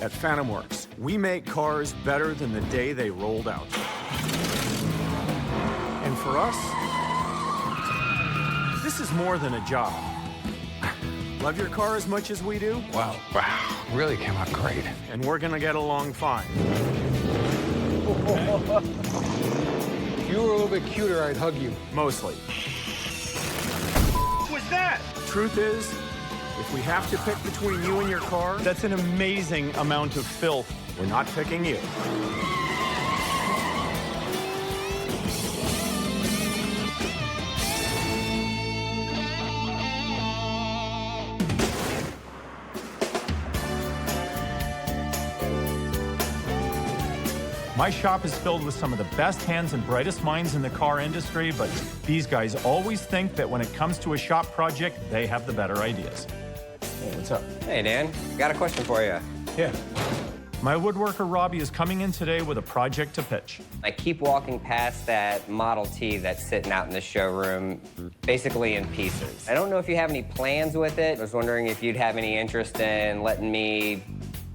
At Phantom Works, we make cars better than the day they rolled out. And for us, this is more than a job. Love your car as much as we do? Wow, really came out great. And we're gonna get along fine. If you were a little bit cuter, I'd hug you. Mostly. What was that? Truth is, if we have to pick between you and your car, that's an amazing amount of filth. We're not picking you. My shop is filled with some of the best hands and brightest minds in the car industry, but these guys always think that when it comes to a shop project, they have the better ideas. Hey, what's up? Hey, Dan. Got a question for you. Yeah. My woodworker, Robbie, is coming in today with a project to pitch. I keep walking past that Model T that's sitting out in the showroom, basically in pieces. I don't know if you have any plans with it. I was wondering if you'd have any interest in letting me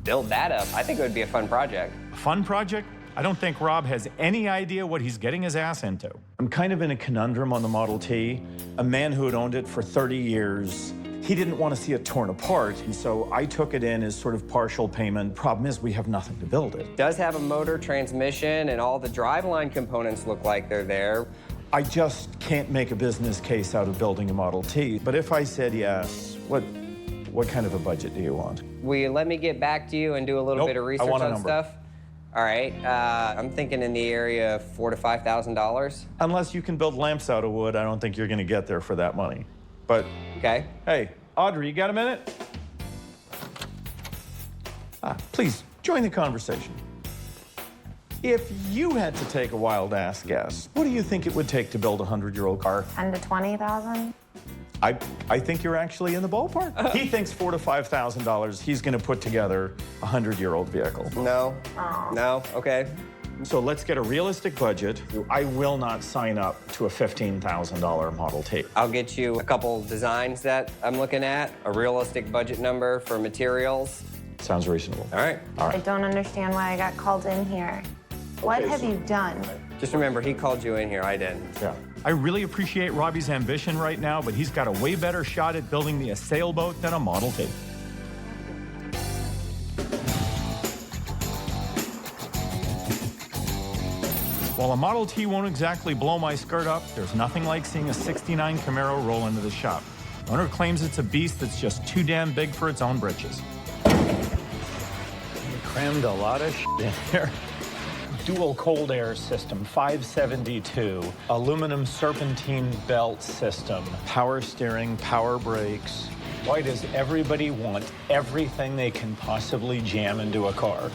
build that up. I think it would be a fun project. A fun project? I don't think Rob has any idea what he's getting his ass into. I'm kind of in a conundrum on the Model T. A man who had owned it for 30 years, he didn't want to see it torn apart, and so I took it in as sort of partial payment. Problem is, we have nothing to build it. It does have a motor, transmission, and all the driveline components look like they're there. I just can't make a business case out of building a Model T. But if I said yes, what kind of a budget do you want? Will you let me get back to you and do a little bit of research on stuff? All right, I'm thinking in the area of $4,000 to $5,000. Unless you can build lamps out of wood, I don't think you're gonna get there for that money. But, okay. Hey, Audrey, you got a minute? Please, join the conversation. If you had to take a wild-ass guess, what do you think it would take to build a 100-year-old car? 10 to 20,000. I think you're actually in the ballpark. He thinks $4,000 to $5,000 he's gonna put together a 100-year-old vehicle. No, no, okay. So let's get a realistic budget. I will not sign up to a $15,000 Model T. I'll get you a couple designs that I'm looking at, a realistic budget number for materials. Sounds reasonable. All right. All right. I don't understand why I got called in here. What have you done? Just remember, he called you in here, I didn't. Yeah. I really appreciate Robbie's ambition right now, but he's got a way better shot at building me a sailboat than a Model T. While a Model T won't exactly blow my skirt up, there's nothing like seeing a '69 Camaro roll into the shop. Owner claims it's a beast that's just too damn big for its own britches. You crammed a lot of shit in here. Dual cold air system, 572, aluminum serpentine belt system, power steering, power brakes. Why does everybody want everything they can possibly jam into a car?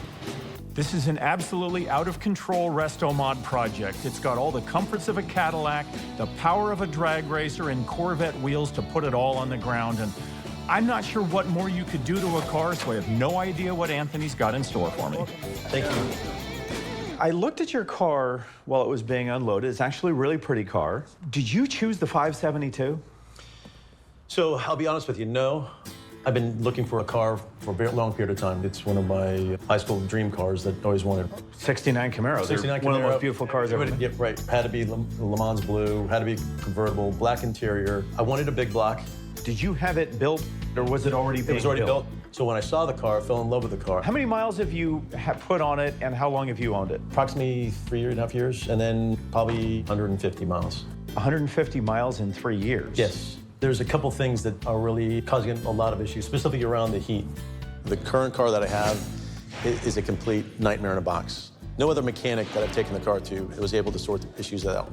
This is an absolutely out-of-control resto mod project. It's got all the comforts of a Cadillac, the power of a drag racer, and Corvette wheels to put it all on the ground. And I'm not sure what more you could do to a car, so I have no idea what Anthony's got in store for me. Thank you. I looked at your car while it was being unloaded. It's actually a really pretty car. Did you choose the 572? So I'll be honest with you, no. I've been looking for a car for a very long period of time. It's one of my high school dream cars that I always wanted. 69 Camaro. 69 Camaro. One of the most beautiful cars ever. Yeah, right. Had to be Le Mans blue, had to be convertible, black interior. I wanted a big block. Did you have it built, or was it already It was already built. So when I saw the car, I fell in love with the car. How many miles have you put on it, and how long have you owned it? Approximately 3.5 years, and then probably 150 miles. 150 miles in 3 years? Yes. There's a couple things that are really causing a lot of issues, specifically around the heat. The current car that I have is a complete nightmare in a box. No other mechanic that I've taken the car to was able to sort the issues out.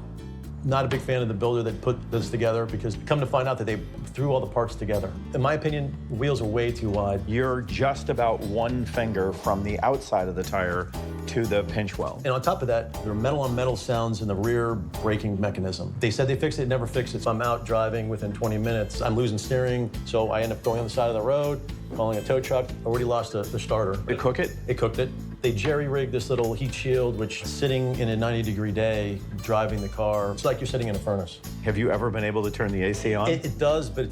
Not a big fan of the builder that put this together, because come to find out that they threw all the parts together. In my opinion, the wheels are way too wide. You're just about one finger from the outside of the tire to the pinch well. And on top of that, there are metal-on-metal sounds in the rear braking mechanism. They said they fixed it, never fixed it. So I'm out driving within 20 minutes. I'm losing steering, so I end up going on the side of the road. calling a tow truck, already lost the starter. They cook it? It cooked it. They jerry-rigged this little heat shield, which sitting in a 90-degree day, driving the car, it's like you're sitting in a furnace. Have you ever been able to turn the AC on? It does, but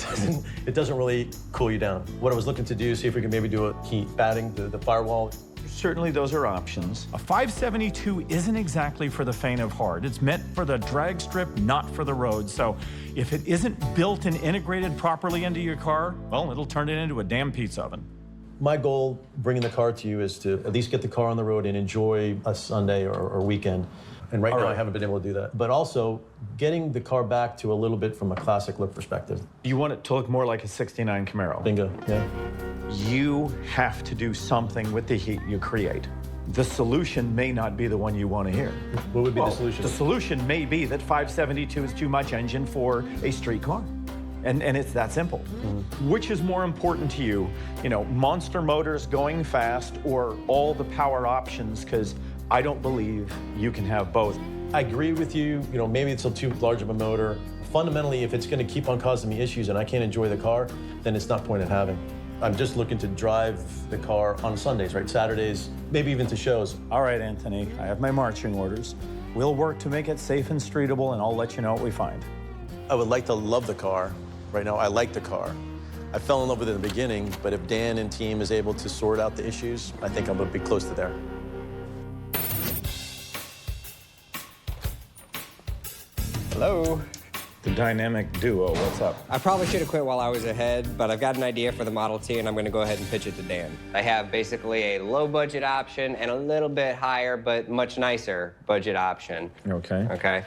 it doesn't really cool you down. What I was looking to do, see if we could maybe do a heat batting, the firewall. Certainly those are options. A 572 isn't exactly for the faint of heart. It's meant for the drag strip, not for the road. So if it isn't built and integrated properly into your car, well, it'll turn it into a damn pizza oven. My goal bringing the car to you is to at least get the car on the road and enjoy a Sunday or weekend. And right now I haven't been able to do that. But also getting the car back to a little bit from a classic look perspective. You want it to look more like a 69 Camaro. Bingo, yeah. You have to do something with the heat you create. The solution may not be the one you want to hear. What would be the solution? The solution may be that 572 is too much engine for a street car. And it's that simple. Mm-hmm. Which is more important to you? You know, monster motors going fast or all the power options? Because I don't believe you can have both. I agree with you. You know, maybe it's too large of a motor. Fundamentally, if it's going to keep on causing me issues and I can't enjoy the car, then it's not point in having. I'm just looking to drive the car on Sundays, right? Saturdays, maybe even to shows. All right, Anthony, I have my marching orders. We'll work to make it safe and streetable, and I'll let you know what we find. I would like to love the car. Right now, I like the car. I fell in love with it in the beginning, but if Dan and team is able to sort out the issues, I think I'm going to be close to there. Hello. The dynamic duo, what's up? I probably should have quit while I was ahead, but I've got an idea for the Model T, and I'm going to go ahead and pitch it to Dan. I have basically a low-budget option and a little bit higher, but much nicer budget option. Okay. Okay.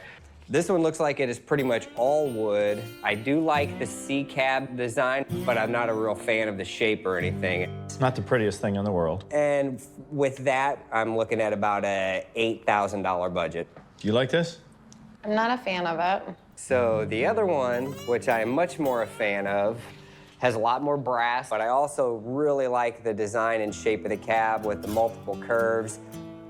This one looks like it is pretty much all wood. I do like the C-cab design, but I'm not a real fan of the shape or anything. It's not the prettiest thing in the world. And with that, I'm looking at about a $8,000 budget. Do you like this? I'm not a fan of it. So the other one, which I am much more a fan of, has a lot more brass, but I also really like the design and shape of the cab with the multiple curves.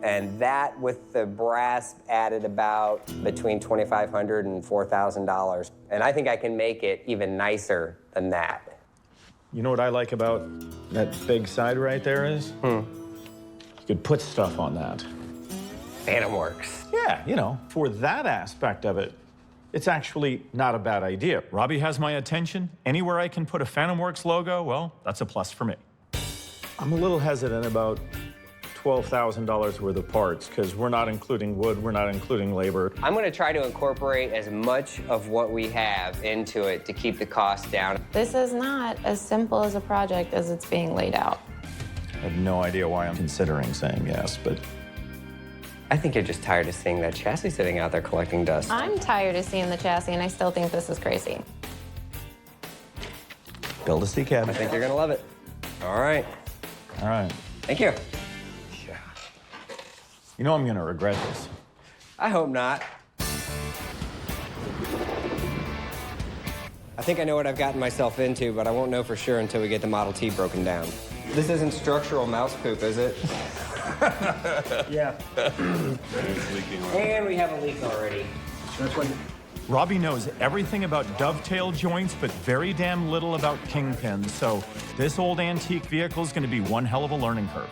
And that with the brass added about between $2,500 and $4,000. And I think I can make it even nicer than that. You know what I like about that big side right there is? You could put stuff on that. Phantom works. Yeah, you know, for that aspect of it, it's actually not a bad idea. Robbie has my attention. Anywhere I can put a Phantom Works logo, well, that's a plus for me. I'm a little hesitant about $12,000 worth of parts because we're not including wood, we're not including labor. I'm going to try to incorporate as much of what we have into it to keep the cost down. This is not as simple as a project as it's being laid out. I have no idea why I'm considering saying yes, but I think you're just tired of seeing that chassis sitting out there collecting dust. I'm tired of seeing the chassis, and I still think this is crazy. build a C-cab. I think you're going to love it. All right. All right. Thank you. You know I'm going to regret this. I hope not. I think I know what I've gotten myself into, but I won't know for sure until we get the Model T broken down. This isn't structural mouse poop, is it? Yeah. And we have a leak already. Robbie knows everything about dovetail joints, but very damn little about kingpins, so this old antique vehicle is going to be one hell of a learning curve.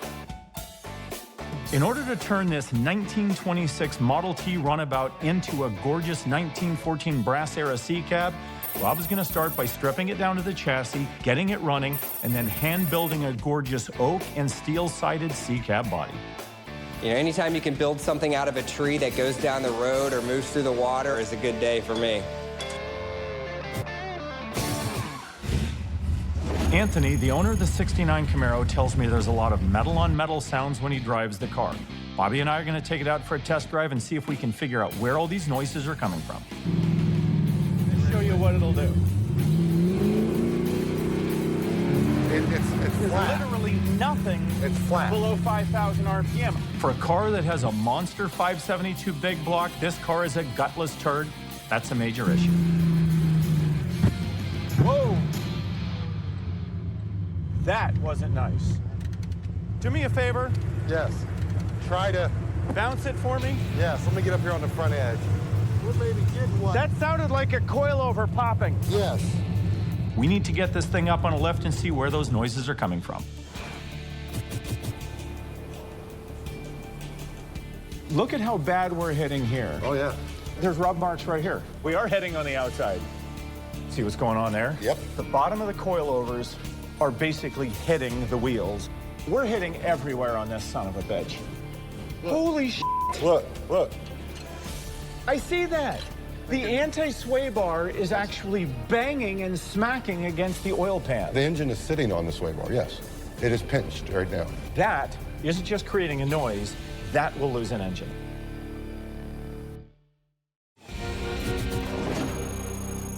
In order to turn this 1926 Model T runabout into a gorgeous 1914 brass-era C-cab, Rob is going to start by stripping it down to the chassis, getting it running, and then hand-building a gorgeous oak and steel-sided C-cab body. You know, anytime you can build something out of a tree that goes down the road or moves through the water is a good day for me. Anthony, the owner of the '69 Camaro, tells me there's a lot of metal-on-metal sounds when he drives the car. Bobby and I are going to take it out for a test drive and see if we can figure out where all these noises are coming from. Let's show you what it'll do. It's flat. Literally nothing It's flat. below 5,000 RPM. For a car that has a monster 572 big block, this car is a gutless turd. That's a major issue. Whoa! That wasn't nice. Do me a favor. Yes. Try to. Bounce it for me. Yes. Let me get up here on the front edge. We're maybe getting one. That sounded like a coilover popping. Yes. We need to get this thing up on a lift and see where those noises are coming from. Look at how bad we're hitting here. Oh, yeah. There's rub marks right here. We are heading on the outside. See what's going on there? Yep. The bottom of the coilovers are basically hitting the wheels. We're hitting everywhere on this son of a bitch. Holy shit. Look, look. I see that. The anti-sway bar is actually banging and smacking against the oil pan. The engine is sitting on the sway bar, yes. It is pinched right now. That isn't just creating a noise, that will lose an engine.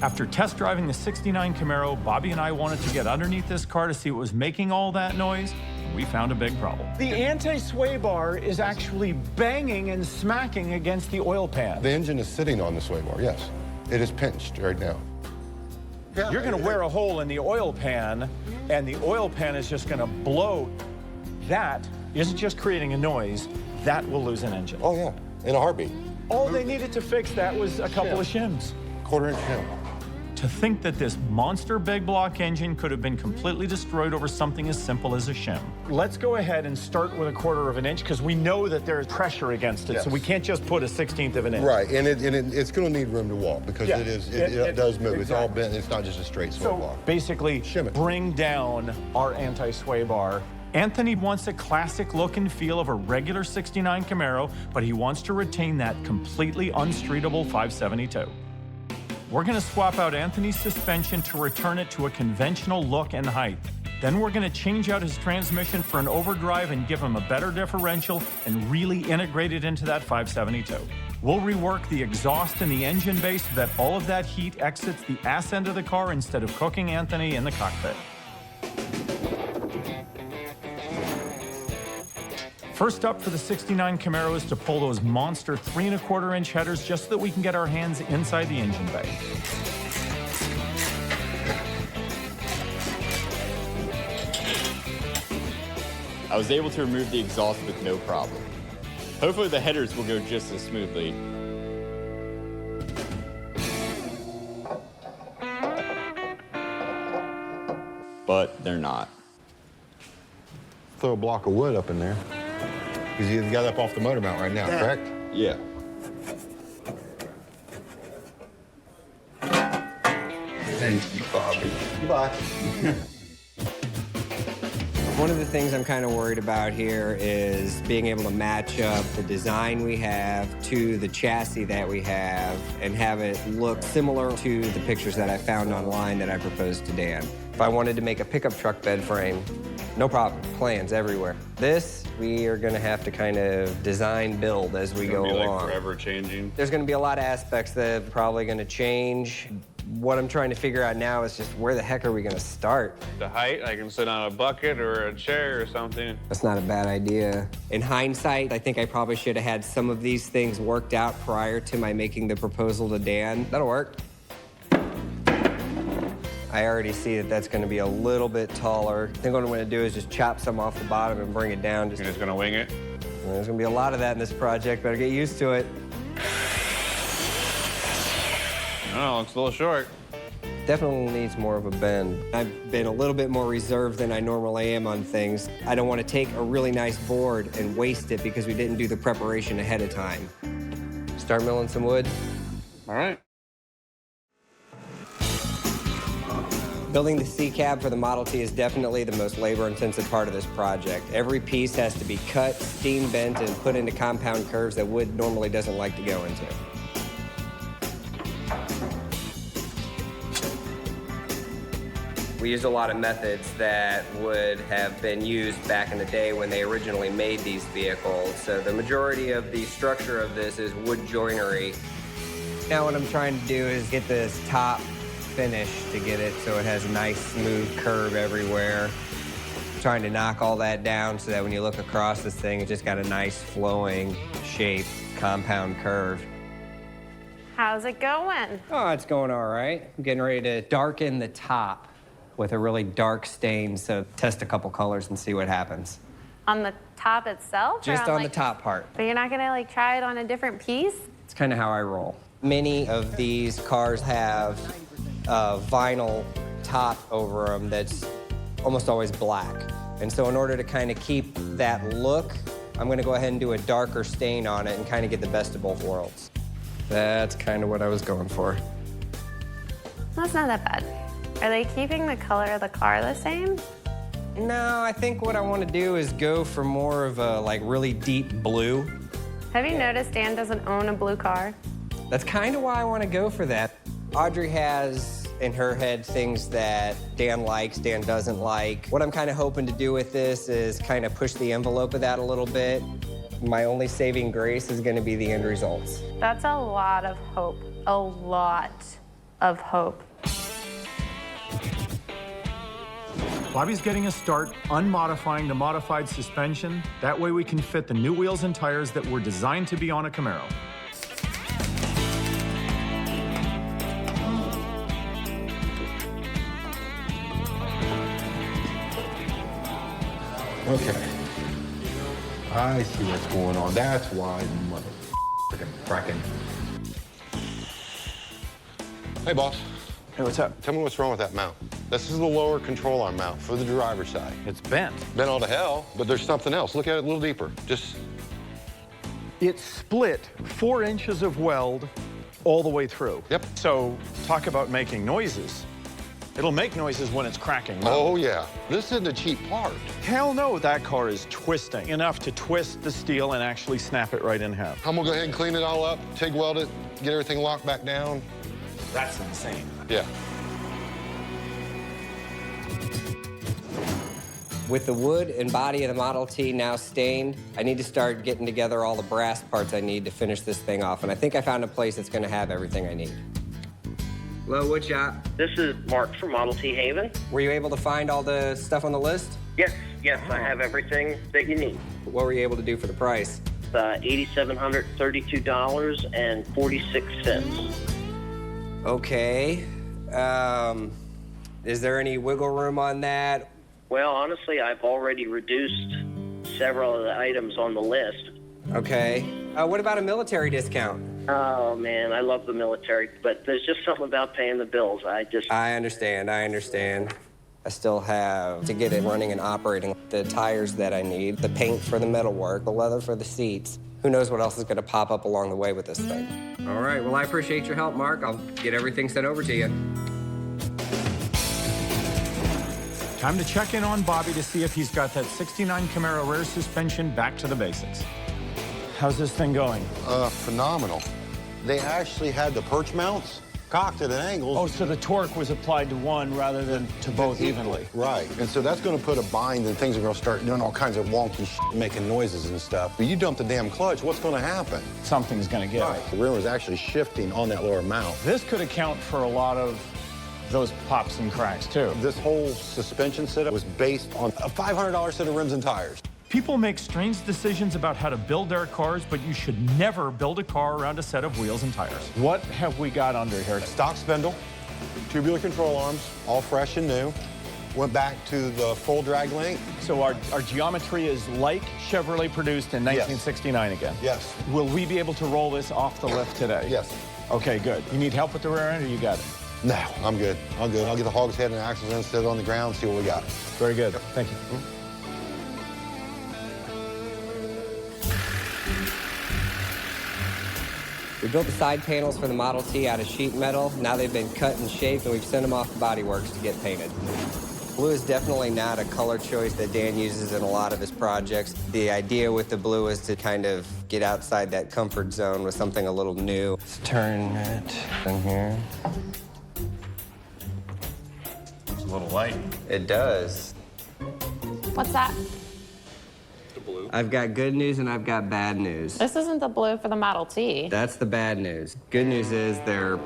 After test driving the '69 Camaro, Bobby and I wanted to get underneath this car to see what was making all that noise, and we found a big problem. The anti-sway bar is actually banging and smacking against the oil pan. The engine is sitting on the sway bar, yes. It is pinched right now. You're gonna wear a hole in the oil pan, and the oil pan is just gonna blow. That isn't just creating a noise, that will lose an engine. Oh, yeah, in a heartbeat. All they needed to fix that was a couple of shims. Quarter-inch shim. To think that this monster big block engine could have been completely destroyed over something as simple as a shim. Let's go ahead and start with a 1/4 of an inch because we know that there's pressure against it, Yes. so we can't just put a 1/16 of an inch. Right, and it's going to need room to walk because Yeah, it does move. It's all exactly. bent. It's not just a straight sway So bar. basically, Shim it. bring down our anti-sway bar. Anthony wants a classic look and feel of a regular '69 Camaro, but he wants to retain that completely unstreetable 572. We're gonna swap out Anthony's suspension to return it to a conventional look and height. Then we're gonna change out his transmission for an overdrive and give him a better differential and really integrate it into that 572. We'll rework the exhaust and the engine bay so that all of that heat exits the ass end of the car instead of cooking Anthony in the cockpit. First up for the '69 Camaro is to pull those monster 3 1/4 inch headers just so that we can get our hands inside the engine bay. I was able to remove the exhaust with no problem. Hopefully the headers will go just as smoothly. But they're not. Throw a block of wood up in there. Because you got up off the motor mount right now, correct? Yeah. Thank you, Bobby. Goodbye. One of the things I'm kind of worried about here is being able to match up the design we have to the chassis that we have and have it look similar to the pictures that I found online that I proposed to Dan. If I wanted to make a pickup truck bed frame, no problem, plans everywhere. This, we are gonna have to kind of design build as we go along. Forever changing. There's gonna be a lot of aspects that are probably gonna change. What I'm trying to figure out now is just where the heck are we gonna start? The height, I can sit on a bucket or a chair or something. That's not a bad idea. In hindsight, I think I probably should have had some of these things worked out prior to my making the proposal to Dan. That'll work. I already see that that's gonna be a little bit taller. I think what I'm gonna do is just chop some off the bottom and bring it down. You're just gonna wing it? There's gonna be a lot of that in this project, better get used to it. I don't know, it's a little short. Definitely needs more of a bend. I've been a little bit more reserved than I normally am on things. I don't want to take a really nice board and waste it because we didn't do the preparation ahead of time. Start milling some wood. All right. Building the C-cab for the Model T is definitely the most labor-intensive part of this project. Every piece has to be cut, steam bent, and put into compound curves that wood normally doesn't like to go into. We used a lot of methods that would have been used back in the day when they originally made these vehicles. So the majority of the structure of this is wood joinery. Now what I'm trying to do is get this top finish to get it so it has a nice smooth curve everywhere. I'm trying to knock all that down so that when you look across this thing, it's just got a nice flowing shape, compound curve. How's it going? Oh, it's going all right. I'm getting ready to darken the top with a really dark stain, so test a couple colors and see what happens. On the top itself? Just or on the like, top part. But you're not gonna like try it on a different piece? It's kind of how I roll. Many of these cars have vinyl top over them that's almost always black. And so in order to kind of keep that look, I'm going to go ahead and do a darker stain on it and kind of get the best of both worlds. That's kind of what I was going for. That's not that bad. Are they keeping the color of the car the same? No, I think what I want to do is go for more of a like really deep blue. Have you noticed Dan doesn't own a blue car? That's kind of why I want to go for that. Audrey has in her head things that Dan likes, Dan doesn't like. What I'm kind of hoping to do with this is kind of push the envelope of that a little bit. My only saving grace is going to be the end results. That's a lot of hope. A lot of hope. Bobby's getting a start unmodifying the modified suspension. That way we can fit the new wheels and tires that were designed to be on a Camaro. Okay. I see what's going on. That's why mother fracking. Hey, boss. Hey, what's up? Tell me what's wrong with that mount. This is the lower control arm mount for the driver's side. It's bent. Bent all to hell, but there's something else. Look at it a little deeper. Just. It's split 4 inches of weld all the way through. Yep. So talk about making noises. It'll make noises when it's cracking. Oh, yeah. This isn't a cheap part. Hell no, that car is twisting enough to twist the steel and actually snap it right in half. I'm gonna go ahead and clean it all up, TIG weld it, get everything locked back down. That's insane. Yeah. With the wood and body of the Model T now stained, I need to start getting together all the brass parts I need to finish this thing off. And I think I found a place that's going to have everything I need. Hello, wood shop. This is Mark from Model T Haven. Were you able to find all the stuff on the list? Yes, I have everything that you need. What were you able to do for the price? $8,732.46. Okay. Is there any wiggle room on that? Well, honestly, I've already reduced several of the items on the list. Okay. What about a military discount? Oh, man, I love the military, but there's just something about paying the bills. I understand. I still have to get it running and operating. The tires that I need, the paint for the metalwork, the leather for the seats. Who knows what else is going to pop up along the way with this thing. All right, well, I appreciate your help, Mark. I'll get everything sent over to you. Time to check in on Bobby to see if he's got that 69 Camaro rear suspension back to the basics. How's this thing going? Phenomenal. They actually had the perch mounts cocked at an angle. Oh, so the torque was applied to one rather than to both evenly. Right, and so that's gonna put a bind and things are gonna start doing all kinds of wonky making noises and stuff. But you dump the damn clutch, what's gonna happen? Something's gonna give. Right, the rear was actually shifting on that lower mount. This could account for a lot of those pops and cracks, too. This whole suspension setup was based on a $500 set of rims and tires. People make strange decisions about how to build their cars, but you should never build a car around a set of wheels and tires. What have we got under here? Stock spindle, tubular control arms, all fresh and new. Went back to the full drag length. So our geometry is like Chevrolet produced in 1969 again? Yes. Will we be able to roll this off the lift today? Yes. Okay, good. You need help with the rear end, or you got it? No, I'm good. I'll get the hogshead and axles in, set it on the ground, see what we got. Very good. Thank you. We built the side panels for the Model T out of sheet metal. Now they've been cut and shaped, and we've sent them off to Body Works to get painted. Blue is definitely not a color choice that Dan uses in a lot of his projects. The idea with the blue is to kind of get outside that comfort zone with something a little new. Let's turn it in here. It's a little light. It does. What's that? I've got good news and I've got bad news. This isn't the blue for the Model T. That's the bad news. Good news is they're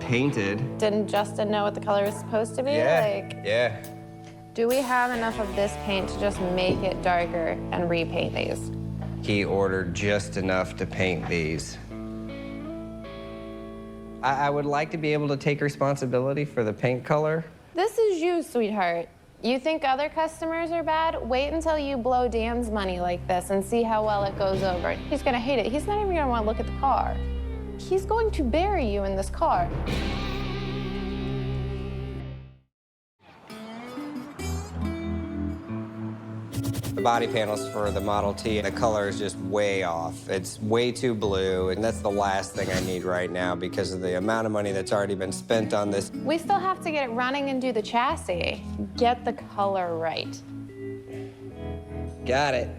painted. Didn't Justin know what the color was supposed to be? Yeah. Do we have enough of this paint to just make it darker and repaint these? He ordered just enough to paint these. I would like to be able to take responsibility for the paint color. This is you, sweetheart. You think other customers are bad? Wait until you blow Dan's money like this and see how well it goes over. He's gonna hate it. He's not even gonna wanna look at the car. He's going to bury you in this car. body panels for the Model T, the color is just way off. It's way too blue, and that's the last thing I need right now because of the amount of money that's already been spent on this. We still have to get it running and do the chassis. Get the color right. Got it.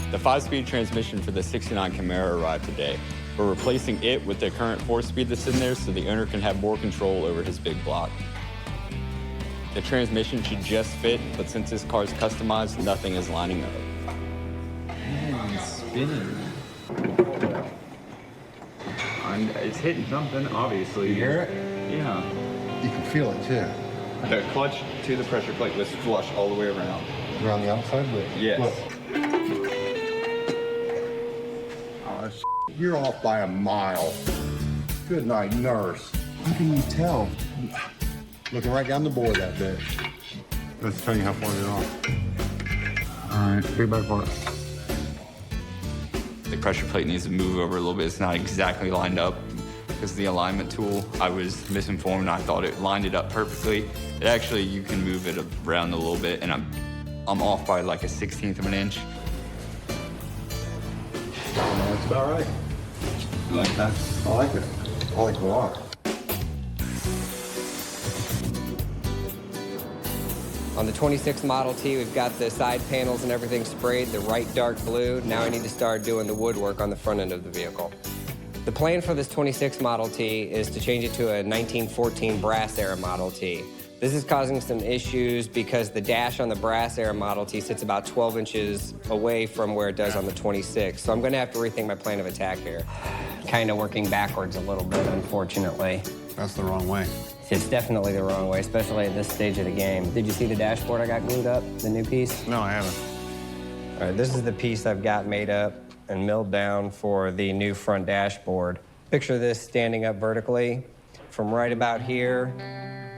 The 5-speed transmission for the 69 Camaro arrived today. We're replacing it with the current 4-speed that's in there so the owner can have more control over his big block. The transmission should just fit, but since this car's customized, nothing is lining up. Man, it's spinning. It's hitting something, obviously. You hear it? Yeah. You can feel it too. The clutch to the pressure plate was flush all the way around. Around the outside, but Yes. look. Oh, you're off by a mile. Good night, nurse. How can you tell? Looking right down the board, that bitch. Let's tell you how far you're off. All right, 3x4. The pressure plate needs to move over a little bit. It's not exactly lined up because the alignment tool, I was misinformed. I thought it lined it up perfectly. It actually, you can move it around a little bit, and I'm off by like a 1/16 of an inch. That's about right. You like that? I like it. I like it a lot. On the 26 Model T, we've got the side panels and everything sprayed the right dark blue. Now I need to start doing the woodwork on the front end of the vehicle. The plan for this 26 Model T is to change it to a 1914 brass era Model T. This is causing some issues because the dash on the brass era Model T sits about 12 inches away from where it does on the 26. So I'm gonna have to rethink my plan of attack here. Kind of working backwards a little bit, unfortunately. That's the wrong way. It's definitely the wrong way, especially at this stage of the game. Did you see the dashboard I got glued up, the new piece? No, I haven't. All right, this is the piece I've got made up and milled down for the new front dashboard. Picture this standing up vertically. From right about here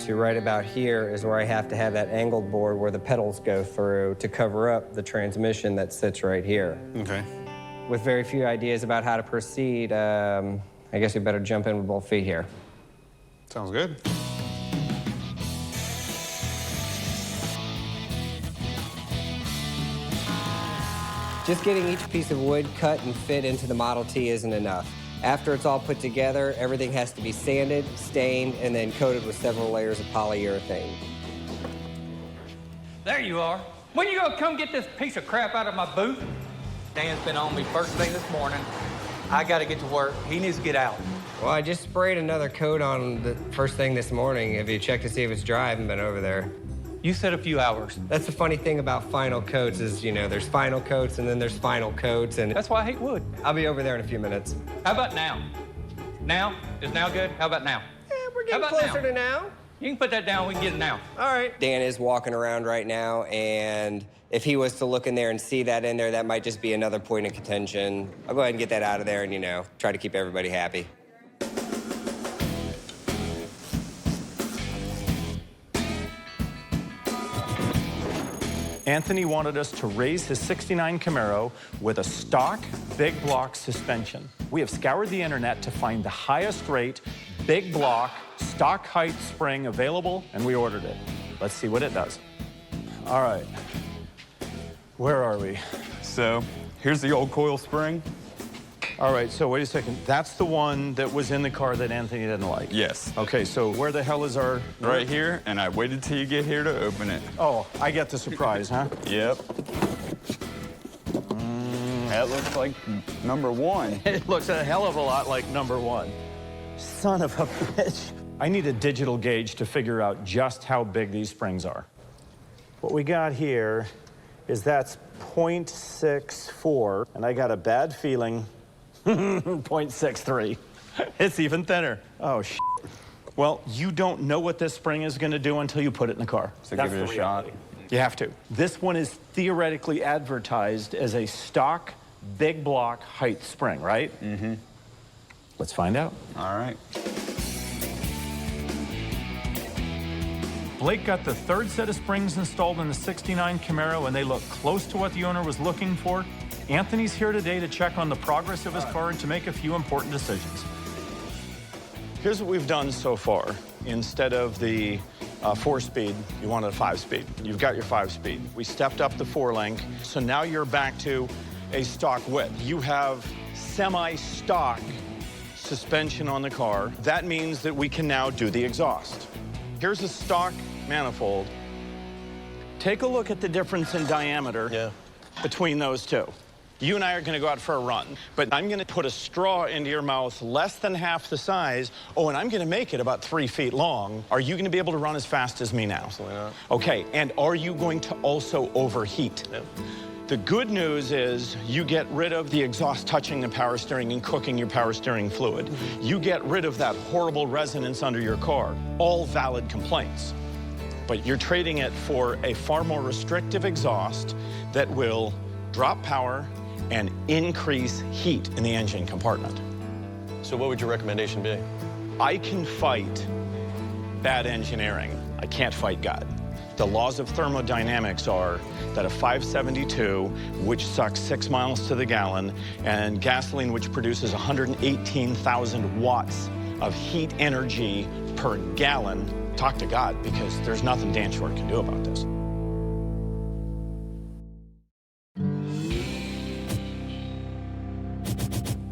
to right about here is where I have to have that angled board where the pedals go through to cover up the transmission that sits right here. Okay. With very few ideas about how to proceed, I guess we better jump in with both feet here. Sounds good. Just getting each piece of wood cut and fit into the Model T isn't enough. After it's all put together, everything has to be sanded, stained, and then coated with several layers of polyurethane. There you are. When you gonna come get this piece of crap out of my booth? Dan's been on me first thing this morning. I gotta get to work. He needs to get out. Well, I just sprayed another coat on the first thing this morning. Have you checked to see if it's dry? I haven't been over there. You said a few hours. That's the funny thing about final coats is, you know, there's final coats and then there's final coats, and That's why I hate wood. I'll be over there in a few minutes. How about now? Now? Is now good? How about now? Yeah, we're getting How about closer now? to now. You can put that down. We can get it now. All right. Dan is walking around right now, and if he was to look in there and see that in there, that might just be another point of contention. I'll go ahead and get that out of there and, you know, try to keep everybody happy. Anthony wanted us to raise his 69 Camaro with a stock big block suspension. We have scoured the internet to find the highest rate big block stock height spring available, and we ordered it. Let's see what it does. All right, where are we? So here's the old coil spring. All right, so wait a second. That's the one that was in the car that Anthony didn't like? Yes. Okay, so where the hell is our... Right here, and I waited till you get here to open it. Oh, I get the surprise, huh? Yep. That looks like number one. It looks a hell of a lot like number one. Son of a bitch. I need a digital gauge to figure out just how big these springs are. What we got here is that's 0.64, and I got a bad feeling 0.63. It's even thinner. Oh, shit. Well, you don't know what this spring is going to do until you put it in the car. So give it a shot. You have to. This one is theoretically advertised as a stock big block height spring, right? Mm-hmm. Let's find out. All right. Blake got the third set of springs installed in the 69 Camaro, and they look close to what the owner was looking for. Anthony's here today to check on the progress of his car and to make a few important decisions. Here's what we've done so far. Instead of the 4-speed, you wanted a 5-speed. You've got your 5-speed. We stepped up the 4-link, so now you're back to a stock width. You have semi-stock suspension on the car. That means that we can now do the exhaust. Here's a stock manifold. Take a look at the difference in diameter between those two. You and I are gonna go out for a run, but I'm gonna put a straw into your mouth less than half the size. Oh, and I'm gonna make it about 3 feet long. Are you gonna be able to run as fast as me now? Absolutely not. Okay, and are you going to also overheat? Yep. The good news is you get rid of the exhaust touching the power steering and cooking your power steering fluid. You get rid of that horrible resonance under your car. All valid complaints. But you're trading it for a far more restrictive exhaust that will drop power and increase heat in the engine compartment. So what would your recommendation be? I can fight bad engineering. I can't fight God. The laws of thermodynamics are that a 572, which sucks 6 miles to the gallon, and gasoline, which produces 118,000 watts of heat energy per gallon, talk to God, because there's nothing Dan Short can do about this.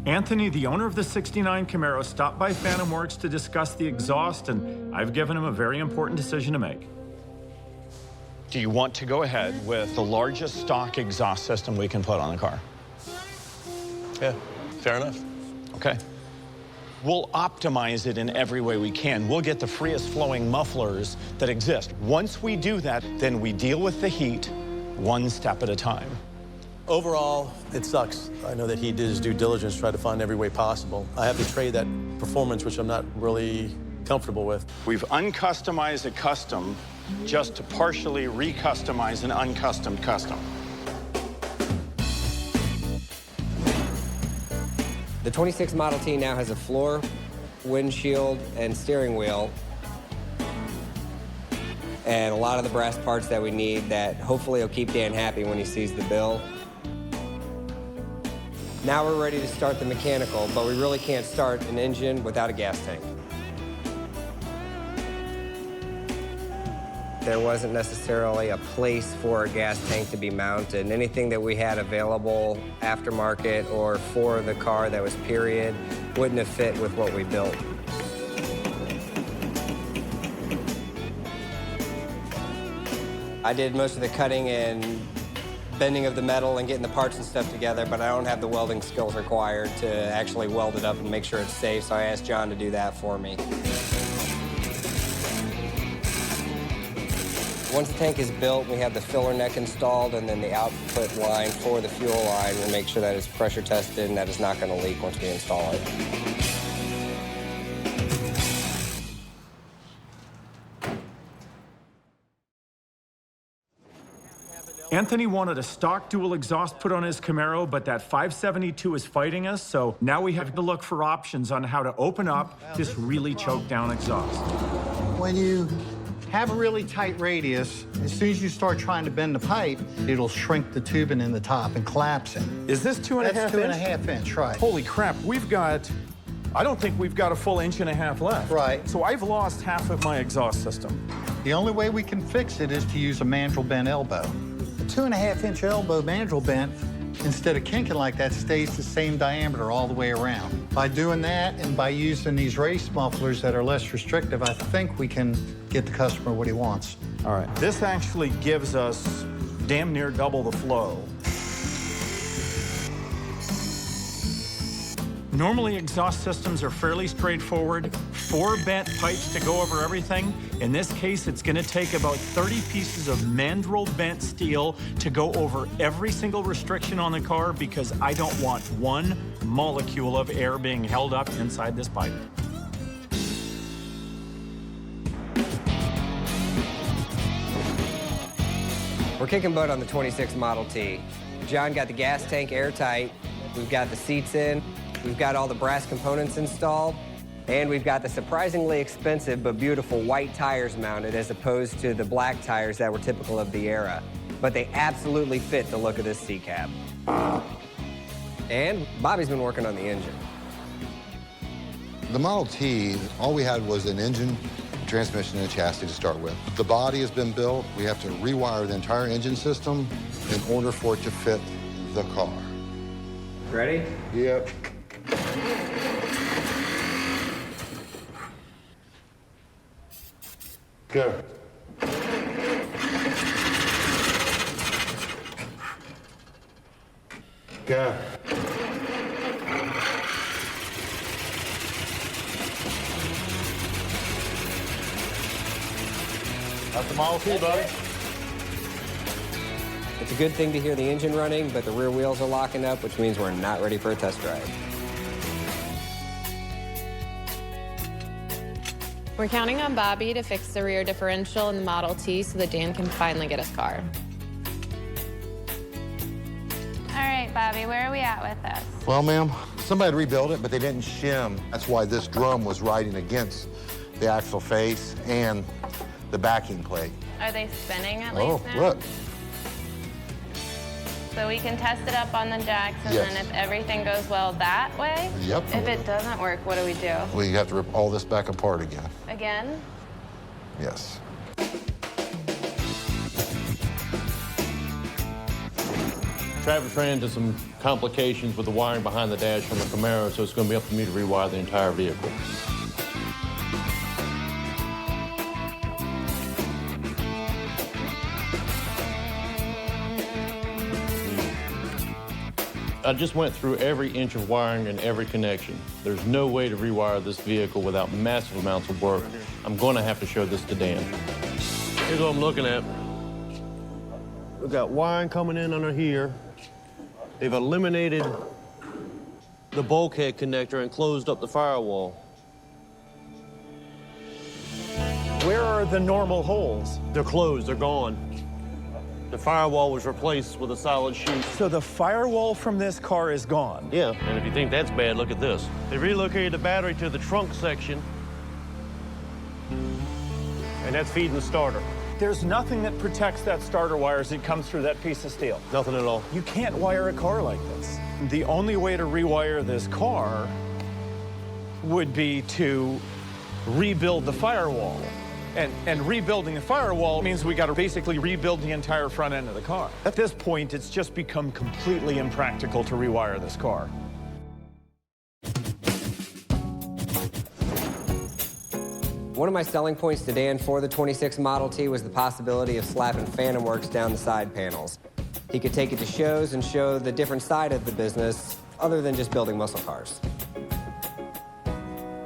Anthony, the owner of the '69 Camaro, stopped by Phantom Works to discuss the exhaust, and I've given him a very important decision to make. Do you want to go ahead with the largest stock exhaust system we can put on the car? Yeah, fair enough. Okay. We'll optimize it in every way we can. We'll get the freest flowing mufflers that exist. Once we do that, then we deal with the heat one step at a time. Overall, it sucks. I know that he did his due diligence, tried to find every way possible. I have to trade that performance, which I'm not really comfortable with. We've uncustomized a custom just to partially recustomize an uncustomed custom. The 26 Model T now has a floor, windshield, and steering wheel, and a lot of the brass parts that we need that hopefully will keep Dan happy when he sees the bill. Now we're ready to start the mechanical, but we really can't start an engine without a gas tank. There wasn't necessarily a place for a gas tank to be mounted. And anything that we had available aftermarket or for the car that was period wouldn't have fit with what we built. I did most of the cutting and bending of the metal and getting the parts and stuff together, but I don't have the welding skills required to actually weld it up and make sure it's safe, so I asked John to do that for me. Once the tank is built, we have the filler neck installed and then the output line for the fuel line. We'll make sure that it's pressure tested and that it's not going to leak once we install it. Anthony wanted a stock dual exhaust put on his Camaro, but that 572 is fighting us, so now we have to look for options on how to open up this really choked down exhaust. When you have a really tight radius, as soon as you start trying to bend the pipe, it'll shrink the tubing in the top and collapse it. Is this 2.5 That's 2.5 inch, right. Holy crap, I don't think we've got a full 1.5 inches left. Right. So I've lost half of my exhaust system. The only way we can fix it is to use a mandrel bent elbow. A 2.5 inch elbow mandrel bent, instead of kinking like that, stays the same diameter all the way around. By doing that and by using these race mufflers that are less restrictive, I think we can get the customer what he wants. All right. This actually gives us damn near double the flow. Normally, exhaust systems are fairly straightforward. 4 bent pipes to go over everything. In this case, it's going to take about 30 pieces of mandrel bent steel to go over every single restriction on the car because I don't want one molecule of air being held up inside this pipe. We're kicking butt on the 26 Model T. John got the gas tank airtight. We've got the seats in. We've got all the brass components installed, and we've got the surprisingly expensive but beautiful white tires mounted as opposed to the black tires that were typical of the era. But they absolutely fit the look of this C-cab. And Bobby's been working on the engine. The Model T, all we had was an engine transmission and the chassis to start with. The body has been built. We have to rewire the entire engine system in order for it to fit the car. Ready? Yep. Go. Go. That's the Model T, buddy. It's a good thing to hear the engine running, but the rear wheels are locking up, which means we're not ready for a test drive. We're counting on Bobby to fix the rear differential in the Model T so that Dan can finally get his car. All right, Bobby, where are we at with this? Well, ma'am, somebody rebuilt it, but they didn't shim. That's why this drum was riding against the axle face and the backing plate. Are they spinning at Oh, least now? look. So we can test it up on the jacks, and Yes. then if everything goes well that way? Yep. If it doesn't work, what do we do? We have to rip all this back apart again. Again? Yes. Travis ran into some complications with the wiring behind the dash from the Camaro, so it's going to be up to me to rewire the entire vehicle. I just went through every inch of wiring and every connection. There's no way to rewire this vehicle without massive amounts of work. I'm going to have to show this to Dan. Here's what I'm looking at. We've got wiring coming in under here. They've eliminated the bulkhead connector and closed up the firewall. Where are the normal holes? They're closed, they're gone. The firewall was replaced with a solid sheet. So the firewall from this car is gone? Yeah, and if you think that's bad, look at this. They relocated the battery to the trunk section, and that's feeding the starter. There's nothing that protects that starter wire as it comes through that piece of steel. Nothing at all. You can't wire a car like this. The only way to rewire this car would be to rebuild the firewall. And rebuilding the firewall means we got to basically rebuild the entire front end of the car. At this point, it's just become completely impractical to rewire this car. One of my selling points to Dan for the 26 Model T was the possibility of slapping Phantom Works down the side panels. He could take it to shows and show the different side of the business other than just building muscle cars.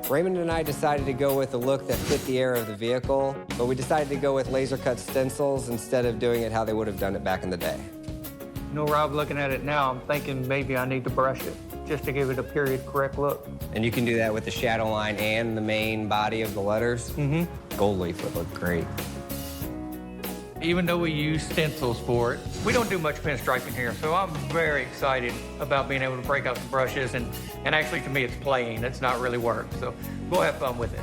Raymond and I decided to go with a look that fit the air of the vehicle, but we decided to go with laser cut stencils instead of doing it how they would have done it back in the day. You know, Rob, looking at it now, I'm thinking maybe I need to brush it just to give it a period correct look. And you can do that with the shadow line and the main body of the letters. Mm-hmm. Gold leaf would look great. Even though we use stencils for it, we don't do much pinstriping here, so I'm very excited about being able to break out the brushes, and actually to me it's playing, it's not really work, so go have fun with it.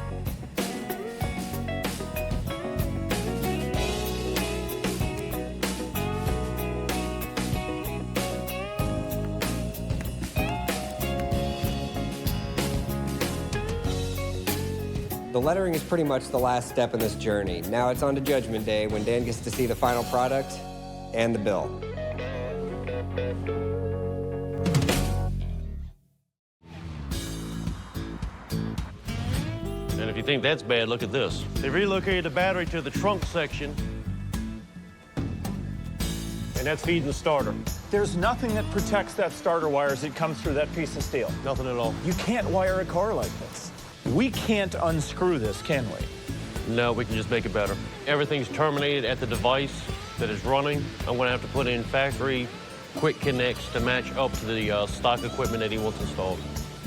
The lettering is pretty much the last step in this journey. Now it's on to Judgment Day when Dan gets to see the final product and the bill. And if you think that's bad, look at this. They relocated the battery to the trunk section, and that's feeding the starter. There's nothing that protects that starter wire as it comes through that piece of steel. Nothing at all. You can't wire a car like this. We can't unscrew this, can we? No, we can just make it better. Everything's terminated at the device that is running. I'm going to have to put in factory quick connects to match up to the stock equipment that he wants installed.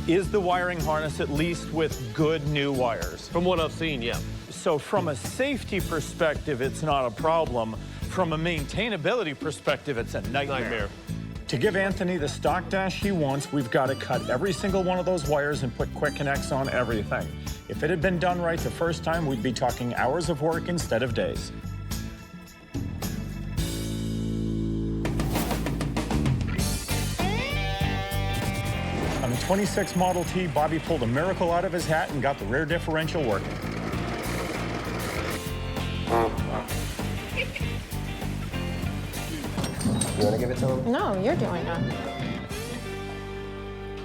Is the wiring harness at least with good new wires? From what I've seen, yeah. So from a safety perspective, it's not a problem. From a maintainability perspective, it's a nightmare. To give Anthony the stock dash he wants, we've got to cut every single one of those wires and put quick connects on everything. If it had been done right the first time, we'd be talking hours of work instead of days. On the 26 Model T, Bobby pulled a miracle out of his hat and got the rear differential working. You want to give it to him? No, you're doing it.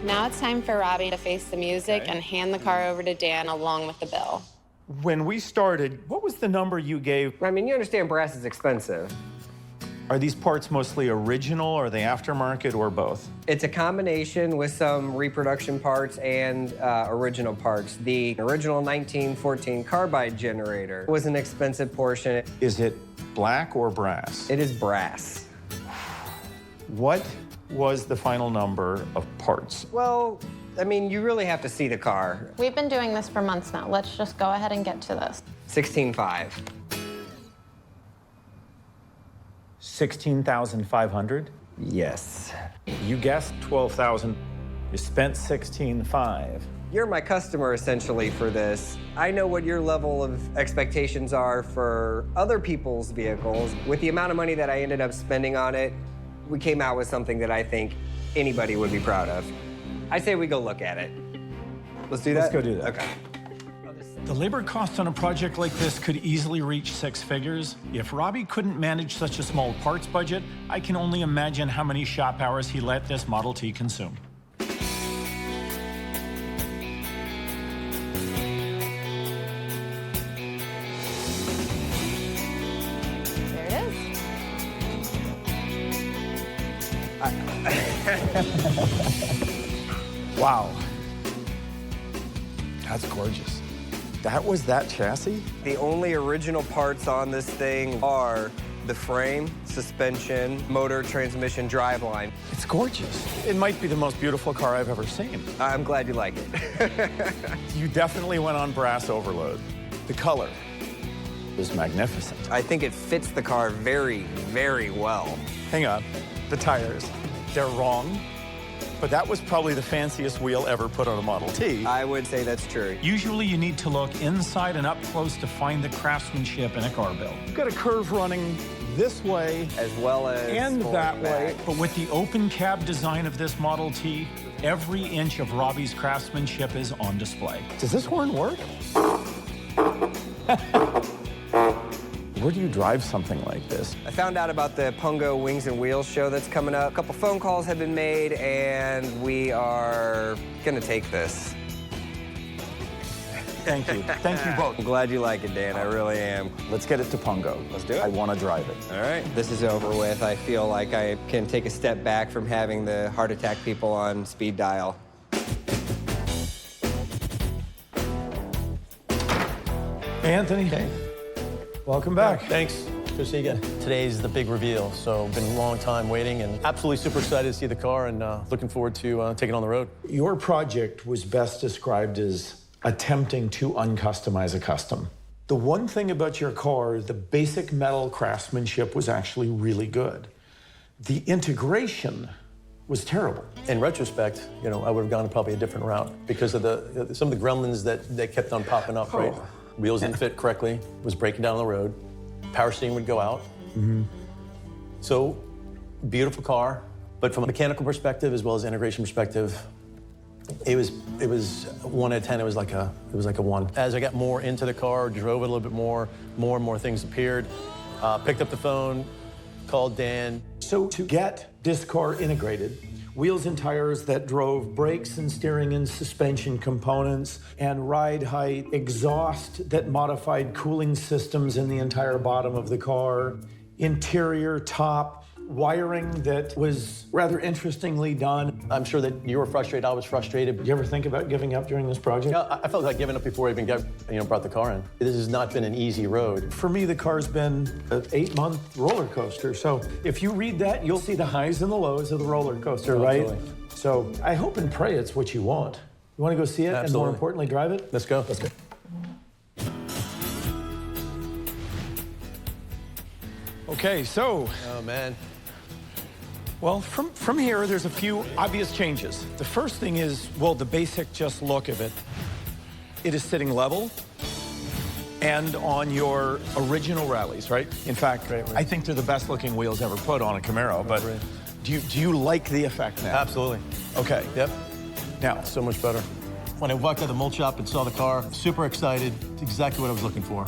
Now it's time for Robbie to face the music and hand the car over to Dan along with the bill. When we started, what was the number you gave? I mean, you understand brass is expensive. Are these parts mostly original, or are they aftermarket, or both? It's a combination with some reproduction parts and original parts. The original 1914 carbide generator was an expensive portion. Is it black or brass? It is brass. What was the final number of parts? Well, I mean, you really have to see the car. We've been doing this for months now. Let's just go ahead and get to this. 16.5. 16,500? Yes. You guessed 12,000. You spent 16,500. You're my customer, essentially, for this. I know what your level of expectations are for other people's vehicles. With the amount of money that I ended up spending on it, we came out with something that I think anybody would be proud of. I say we go look at it. Let's do that? Let's go do that. Okay. The labor cost on a project like this could easily reach 6 figures. If Robbie couldn't manage such a small parts budget, I can only imagine how many shop hours he let this Model T consume. There it is. Wow. That's gorgeous. That was that chassis? The only original parts on this thing are the frame, suspension, motor, transmission, driveline. It's gorgeous. It might be the most beautiful car I've ever seen. I'm glad you like it. You definitely went on brass overload. The color is magnificent. I think it fits the car very, very well. Hang on. The tires, they're wrong. But that was probably the fanciest wheel ever put on a Model T. I would say that's true. Usually you need to look inside and up close to find the craftsmanship in a car build. You've got a curve running this way as well as and that way. But with the open cab design of this Model T, every inch of Robbie's craftsmanship is on display. Does this horn work? Where do you drive something like this? I found out about the Pungo Wings and Wheels show that's coming up. A couple phone calls have been made, and we are gonna take this. Thank you. Thank you both. I'm glad you like it, Dan. I really am. Let's get it to Pungo. Let's do it. I want to drive it. All right. This is over with. I feel like I can take a step back from having the heart attack people on speed dial. Hey, Anthony. Okay. Welcome back. Thanks. Good to see you again. Today's the big reveal, so been a long time waiting and absolutely super excited to see the car and looking forward to taking it on the road. Your project was best described as attempting to uncustomize a custom. The one thing about your car, the basic metal craftsmanship was actually really good. The integration was terrible. In retrospect, you know, I would have gone probably a different route because of some of the gremlins that kept on popping up, right? Wheels didn't fit correctly, was breaking down the road, power steering would go out. Mm-hmm. So, beautiful car, but from a mechanical perspective as well as integration perspective, it was 1 out of 10. It was like a 1. As I got more into the car, drove it a little bit more and more things appeared. Picked up the phone, called Dan. So to get this car integrated, wheels and tires that drove brakes and steering and suspension components, and ride height, exhaust that modified cooling systems in the entire bottom of the car, interior, top, wiring that was rather interestingly done. I'm sure that you were frustrated, I was frustrated. Did you ever think about giving up during this project? Yeah, I felt like giving up before I even brought the car in. This has not been an easy road. For me, the car's been an 8-month roller coaster. So if you read that, you'll see the highs and the lows of the roller coaster, right? Absolutely. So I hope and pray it's what you want. You want to go see it and more importantly, drive it? Let's go. Let's go. Okay, so. Oh, man. Well, from here, there's a few obvious changes. The first thing is, well, the basic just look of it. It is sitting level and on your original rallies, right? In fact, I think they're the best looking wheels ever put on a Camaro, but do you like the effect now? Absolutely. Okay. Yep. Now. So much better. When I walked out of the mold shop and saw the car, super excited. It's exactly what I was looking for.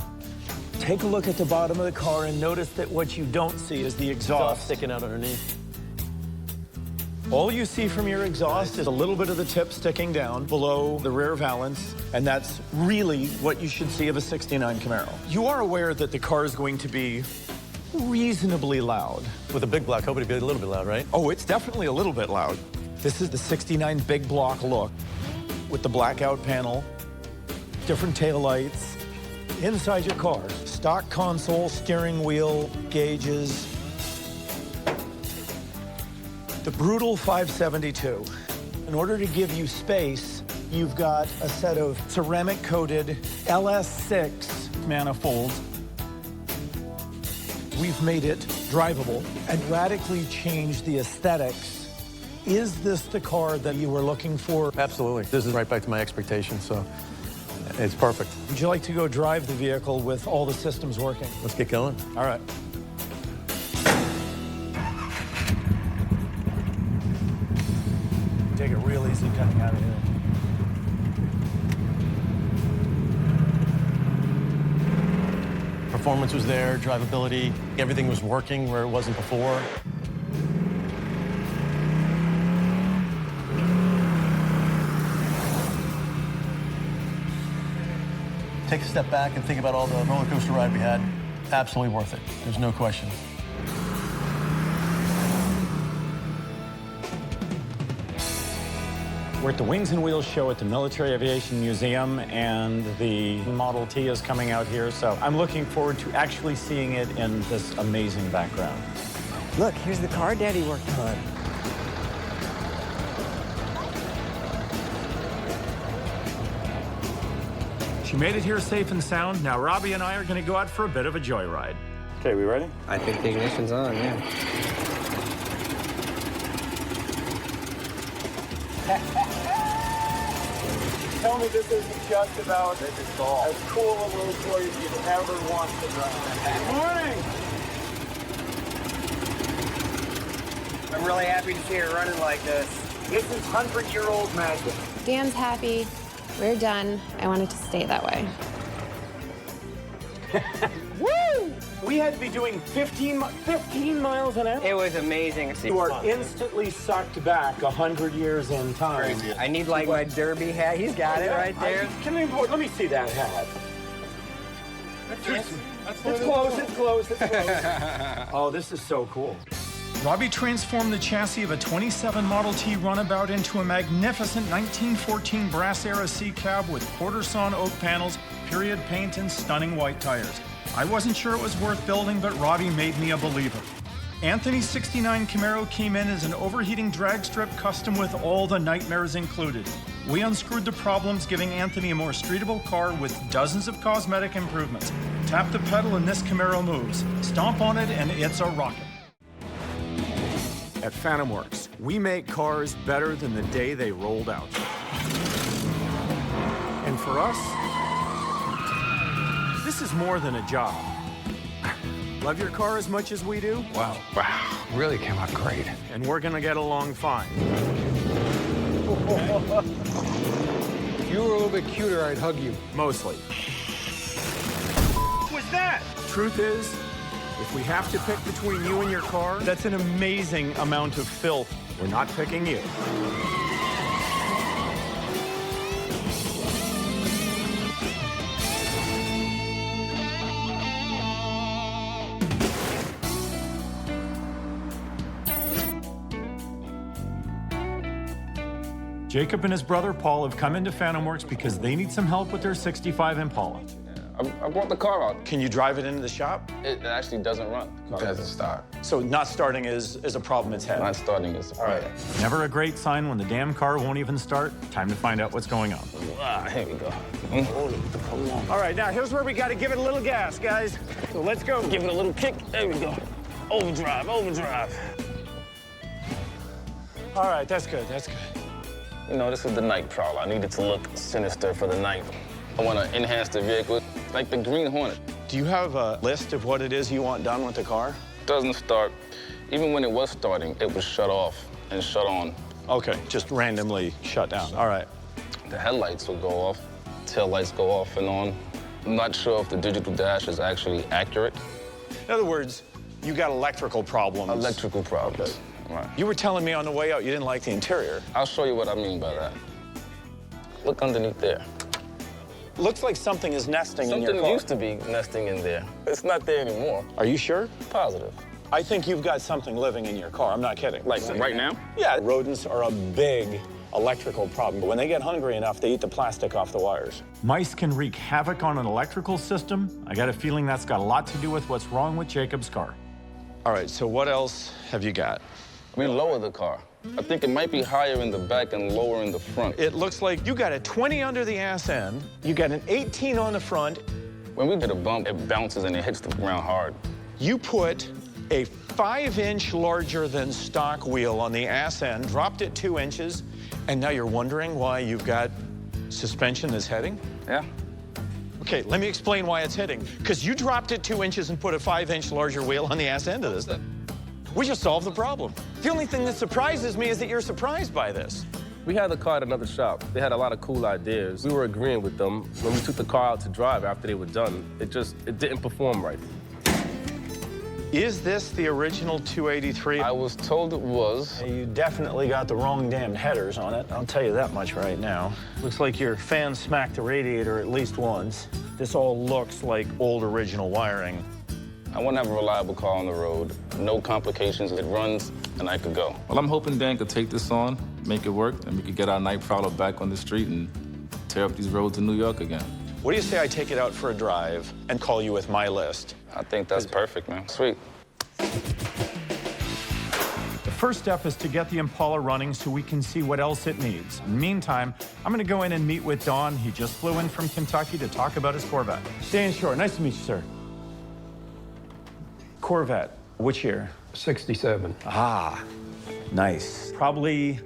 Take a look at the bottom of the car and notice that what you don't see is the exhaust sticking out underneath. All you see from your exhaust is a little bit of the tip sticking down below the rear valance, and that's really what you should see of a 69 Camaro. You are aware that the car is going to be reasonably loud. With a big block, hope it'd be a little bit loud, right? Oh, it's definitely a little bit loud. This is the 69 big block look with the blackout panel, different taillights. Inside your car, stock console, steering wheel, gauges. The brutal 572. In order to give you space, you've got a set of ceramic-coated LS6 manifolds. We've made it drivable and radically changed the aesthetics. Is this the car that you were looking for? Absolutely. This is right back to my expectations, so it's perfect. Would you like to go drive the vehicle with all the systems working? Let's get going. All right. Take it real easy coming out of here. Performance was there, drivability, everything was working where it wasn't before. Take a step back and think about all the roller coaster ride we had. Absolutely worth it. There's no question. We're at the Wings and Wheels show at the Military Aviation Museum, and the Model T is coming out here, so I'm looking forward to actually seeing it in this amazing background. Look, here's the car Daddy worked on. She made it here safe and sound. Now Robbie and I are going to go out for a bit of a joyride. Okay, we ready? I think the ignition's on, yeah. Tell me this isn't just about as cool a little toy as you'd ever want to drive. Good morning! I'm really happy to see her running like this. This is 100-year-old magic. Dan's happy. We're done. I want it to stay that way. Woo! We had to be doing 15 miles an hour. It was amazing. You are instantly sucked back 100 years in time. Crazy. I need like my derby hat. He's got it right there. Let me see that hat. It's close. Oh, this is so cool. Robbie transformed the chassis of a 27 Model T runabout into a magnificent 1914 brass-era C-cab with quarter-sawn oak panels, period paint, and stunning white tires. I wasn't sure it was worth building, but Robbie made me a believer. Anthony's 69 Camaro came in as an overheating drag strip custom with all the nightmares included. We unscrewed the problems, giving Anthony a more streetable car with dozens of cosmetic improvements. Tap the pedal and this Camaro moves. Stomp on it and it's a rocket. At Phantom Works, we make cars better than the day they rolled out. And for us, this is more than a job. Love your car as much as we do? Wow, really came out great. And we're gonna get along fine. If you were a little bit cuter, I'd hug you. Mostly. What was that? Truth is, if we have to pick between you and your car, that's an amazing amount of filth. We're not picking you. Jacob and his brother Paul have come into Phantom Works because they need some help with their 65 Impala. I brought the car out. Can you drive it into the shop? It actually doesn't run. It doesn't start. So not starting is a problem it's had? Not starting is a problem. All right. Never a great sign when the damn car won't even start. Time to find out what's going on. Here we go. All right, now here's where we got to give it a little gas, guys. So let's go. Give it a little kick. There we go. Overdrive. All right, that's good. You know, this is the night prowler. I need it to look sinister for the night. I want to enhance the vehicle, like the Green Hornet. Do you have a list of what it is you want done with the car? Doesn't start. Even when it was starting, it was shut off and shut on. Okay, just randomly shut down. All right. The headlights will go off, tail lights go off and on. I'm not sure if the digital dash is actually accurate. In other words, you got electrical problems. Electrical problems. Right. You were telling me on the way out you didn't like the interior. I'll show you what I mean by that. Look underneath there. Looks like something is nesting in your car. Something used to be nesting in there. It's not there anymore. Are you sure? Positive. I think you've got something living in your car. I'm not kidding. Like right now? Yeah, rodents are a big electrical problem. When they get hungry enough, they eat the plastic off the wires. Mice can wreak havoc on an electrical system. I got a feeling that's got a lot to do with what's wrong with Jacob's car. All right, so what else have you got? We lower the car. I think it might be higher in the back and lower in the front. It looks like you got a 20 under the ass end. You got an 18 on the front. When we get a bump, it bounces and it hits the ground hard. You put a 5-inch larger than stock wheel on the ass end, dropped it 2 inches, and now you're wondering why you've got suspension that's heading? Yeah. Okay, let me explain why it's hitting. Because you dropped it 2 inches and put a 5-inch larger wheel on the ass end of this. We just solved the problem. The only thing that surprises me is that you're surprised by this. We had the car at another shop. They had a lot of cool ideas. We were agreeing with them. When we took the car out to drive after they were done, it didn't perform right. Is this the original 283? I was told it was. You definitely got the wrong damned headers on it. I'll tell you that much right now. Looks like your fan smacked the radiator at least once. This all looks like old original wiring. I want to have a reliable car on the road. No complications. It runs, and I could go. Well, I'm hoping Dan could take this on, make it work, and we could get our night prowler back on the street and tear up these roads in New York again. What do you say I take it out for a drive and call you with my list? I think that's perfect, man. Sweet. The first step is to get the Impala running so we can see what else it needs. Meantime, I'm going to go in and meet with Don. He just flew in from Kentucky to talk about his Corvette. Dan Shore, nice to meet you, sir. Corvette, which year? 67. Ah, nice. Probably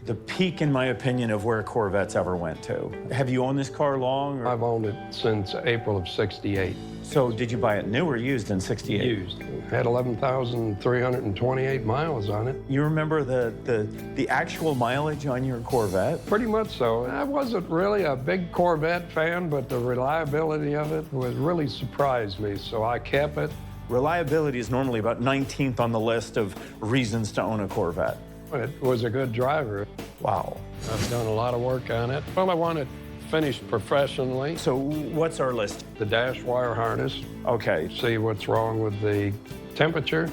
the peak, in my opinion, of where Corvettes ever went to. Have you owned this car long? Or? I've owned it since April of 68. So did you buy it new or used in 68? Used. Had 11,328 miles on it. You remember the actual mileage on your Corvette? Pretty much so. I wasn't really a big Corvette fan, but the reliability of it was really surprised me, so I kept it. Reliability is normally about 19th on the list of reasons to own a Corvette. It was a good driver. Wow. I've done a lot of work on it. Well, I want it finished professionally. So what's our list? The dash wire harness. Okay. See what's wrong with the temperature.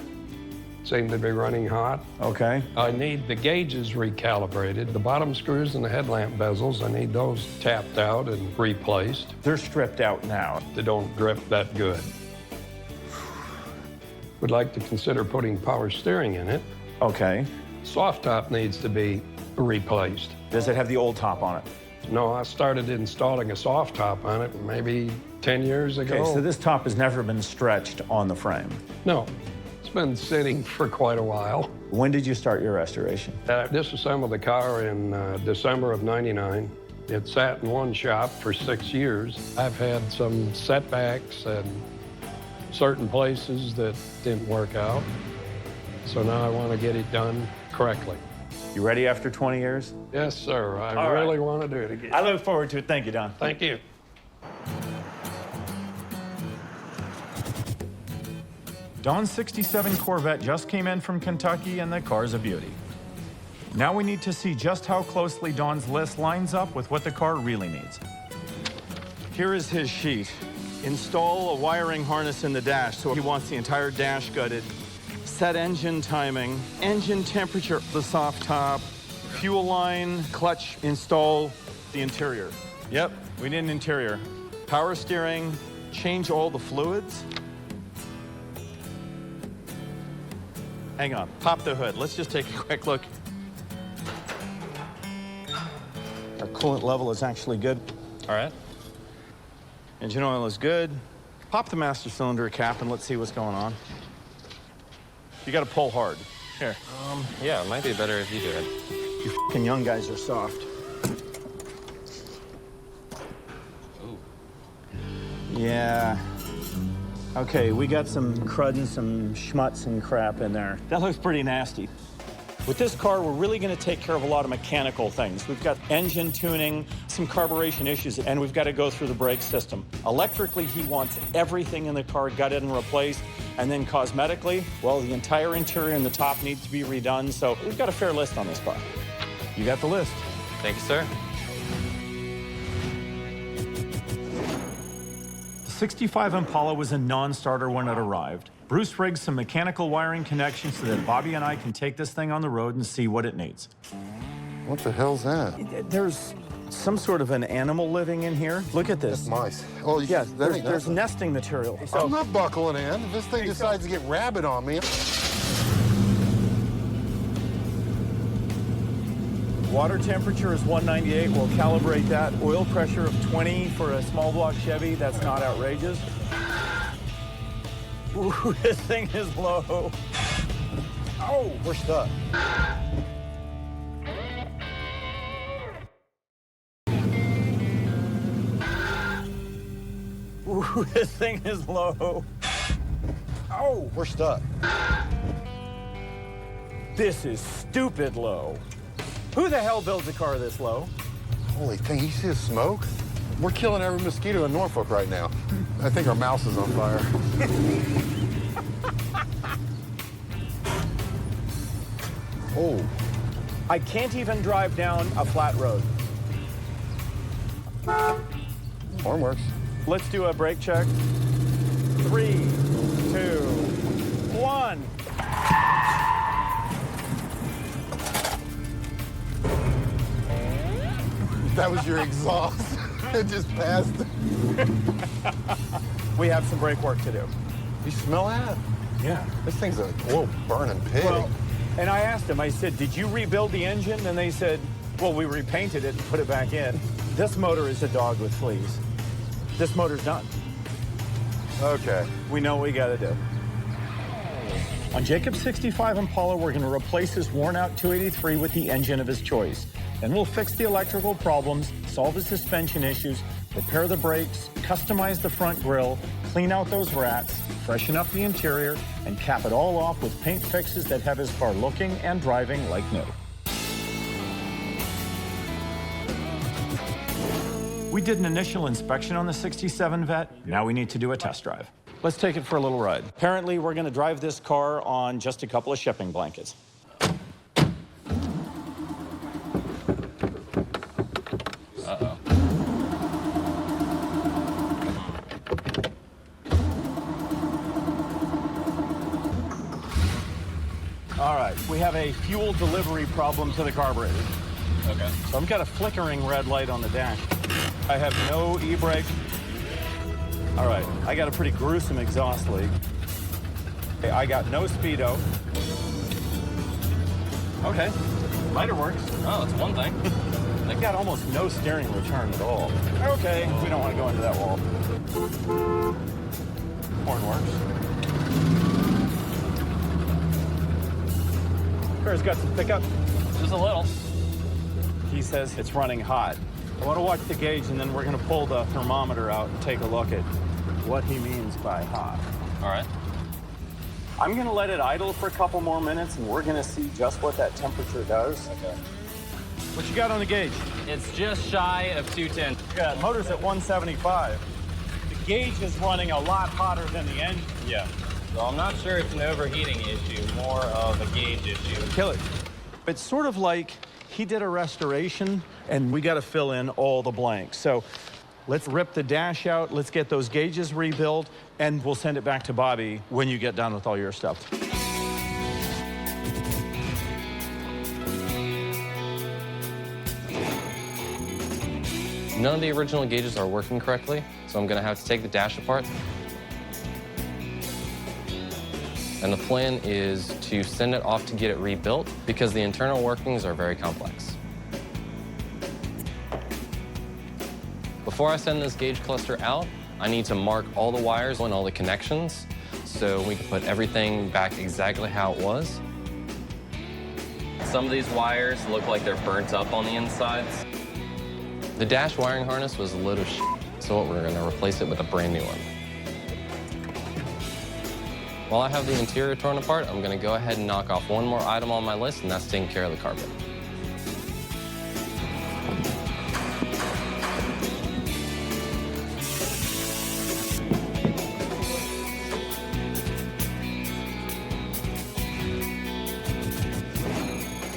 Seem to be running hot. Okay. I need the gauges recalibrated. The bottom screws and the headlamp bezels, I need those tapped out and replaced. They're stripped out now. They don't grip that good. Would like to consider putting power steering in it. Okay. Soft top needs to be replaced. Does it have the old top on it? No, I started installing a soft top on it maybe 10 years ago. Okay, so this top has never been stretched on the frame? No. It's been sitting for quite a while. When did you start your restoration? Disassembled the car in December of '99. It sat in one shop for 6 years. I've had some setbacks and certain places that didn't work out. So now I want to get it done correctly. You ready after 20 years? Yes, sir. I really want to do it again. I look forward to it. Thank you, Don. Thank you. Don's 67 Corvette just came in from Kentucky, and the car's a beauty. Now we need to see just how closely Don's list lines up with what the car really needs. Here is his sheet. Install a wiring harness in the dash, so he wants the entire dash gutted. Set engine timing, engine temperature, the soft top, fuel line, clutch, install the interior. Yep, we need an interior. Power steering, change all the fluids. Hang on, pop the hood. Let's just take a quick look. Our coolant level is actually good. All right. Engine oil is good. Pop the master cylinder cap and let's see what's going on. You gotta pull hard. Here. Yeah, it might be better if you do it. You f***ing young guys are soft. Ooh. Yeah. Okay, we got some crud and some schmutz and crap in there. That looks pretty nasty. With this car, we're really going to take care of a lot of mechanical things. We've got engine tuning, some carburation issues, and we've got to go through the brake system. Electrically, he wants everything in the car gutted and replaced. And then cosmetically, well, the entire interior and the top needs to be redone. So we've got a fair list on this car. You got the list. Thank you, sir. The 65 Impala was a non-starter when it arrived. Bruce rigged some mechanical wiring connections so that Bobby and I can take this thing on the road and see what it needs. What the hell's that? There's some sort of an animal living in here. Look at this. That's mice. Oh, yeah, there's nesting material. So, I'm not buckling in. If this thing decides to get rabid on me. Water temperature is 198. We'll calibrate that. Oil pressure of 20 for a small block Chevy. That's not outrageous. Ooh, this thing is low. Oh, we're stuck. Ooh, this thing is low. Oh, we're stuck. This is stupid low. Who the hell builds a car this low? Holy thing, you see the smoke? We're killing every mosquito in Norfolk right now. I think our mouse is on fire. Oh, I can't even drive down a flat road. Horn works. Let's do a brake check. 3, 2, 1. That was your exhaust. It just passed. We have some brake work to do. You smell that? Yeah. This thing's a oil burning pig. Well, and I asked them, I said, did you rebuild the engine? And they said, well, we repainted it and put it back in. This motor is a dog with fleas. This motor's done. Okay. We know what we got to do. On Jacob's 65 Impala, we're going to replace his worn-out 283 with the engine of his choice. Then we'll fix the electrical problems, solve the suspension issues, repair the brakes, customize the front grille, clean out those rats, freshen up the interior, and cap it all off with paint fixes that have his car looking and driving like new. We did an initial inspection on the 67 Vette. Now we need to do a test drive. Let's take it for a little ride. Apparently, we're going to drive this car on just a couple of shipping blankets. Uh-oh. All right, we have a fuel delivery problem to the carburetor. Okay. So I've got a flickering red light on the dash. I have no e-brake. All right, I got a pretty gruesome exhaust leak. Okay, I got no speedo. Okay, lighter works. Oh, that's one thing. I've got almost no steering return at all. Okay, we don't want to go into that wall. Horn works. Car's got some pickup. Just a little. He says it's running hot. I want to watch the gauge, and then we're going to pull the thermometer out and take a look at what he means by hot. All right. I'm going to let it idle for a couple more minutes, and we're going to see just what that temperature does. Okay. What you got on the gauge? It's just shy of 210. Yeah, motor's at 175. The gauge is running a lot hotter than the engine. Yeah. So I'm not sure it's an overheating issue, more of a gauge issue. Kill it. It's sort of like he did a restoration, and we got to fill in all the blanks. So let's rip the dash out, let's get those gauges rebuilt, and we'll send it back to Bobby when you get done with all your stuff. None of the original gauges are working correctly, so I'm going to have to take the dash apart. And the plan is to send it off to get it rebuilt because the internal workings are very complex. Before I send this gauge cluster out, I need to mark all the wires and all the connections so we can put everything back exactly how it was. Some of these wires look like they're burnt up on the insides. The dash wiring harness was a load of shit, so we're going to replace it with a brand new one. While I have the interior torn apart, I'm gonna go ahead and knock off one more item on my list, and that's taking care of the carpet.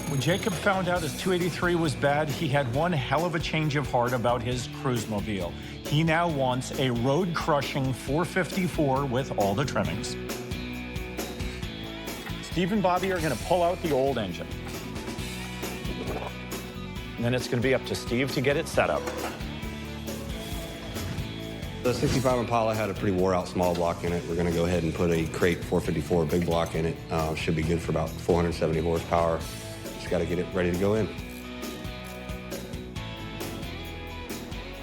When Jacob found out his 283 was bad, he had one hell of a change of heart about his cruise-mobile. He now wants a road-crushing 454 with all the trimmings. Steve and Bobby are going to pull out the old engine. And then it's going to be up to Steve to get it set up. The 65 Impala had a pretty wore-out small block in it. We're going to go ahead and put a crate 454 big block in it. Should be good for about 470 horsepower. Just got to get it ready to go in.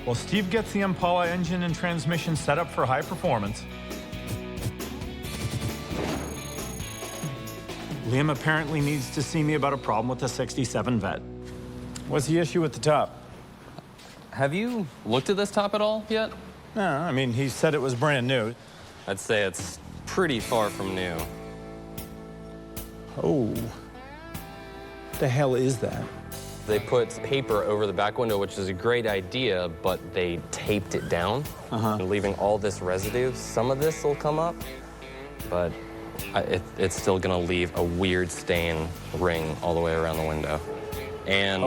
Well, Steve gets the Impala engine and transmission set up for high performance. Liam apparently needs to see me about a problem with the 67 Vette. What's the issue with the top? Have you looked at this top at all yet? No, I mean, he said it was brand new. I'd say it's pretty far from new. Oh. What the hell is that? They put paper over the back window, which is a great idea, but they taped it down, leaving all this residue. Some of this will come up, but it's still gonna leave a weird stain ring all the way around the window. And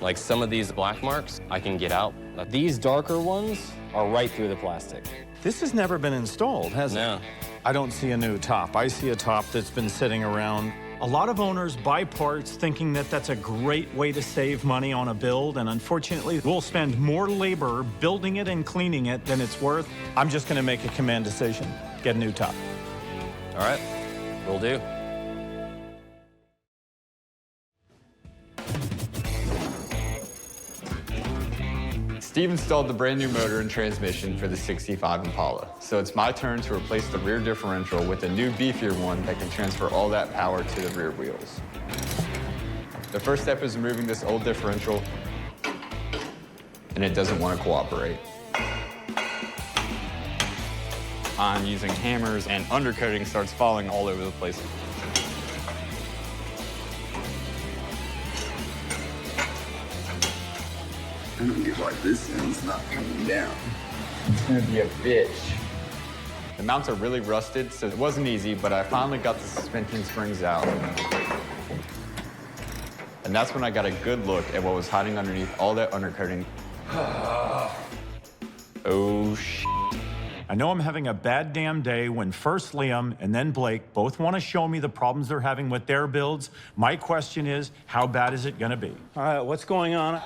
like some of these black marks, I can get out. These darker ones are right through the plastic. This has never been installed, has it? No. I don't see a new top. I see a top that's been sitting around. A lot of owners buy parts thinking that that's a great way to save money on a build, and unfortunately, we'll spend more labor building it and cleaning it than it's worth. I'm just gonna make a command decision. Get a new top. All right, will do. Steve installed the brand new motor and transmission for the 65 Impala, so it's my turn to replace the rear differential with a new beefier one that can transfer all that power to the rear wheels. The first step is removing this old differential, and it doesn't want to cooperate. I'm using hammers, and undercoating starts falling all over the place. I'm gonna get like this and it's not coming down. It's gonna be a bitch. The mounts are really rusted, so it wasn't easy, but I finally got the suspension springs out. And that's when I got a good look at what was hiding underneath all that undercoating. Oh, shit. I know I'm having a bad damn day when first Liam and then Blake both want to show me the problems they're having with their builds. My question is, how bad is it going to be? All right, what's going on?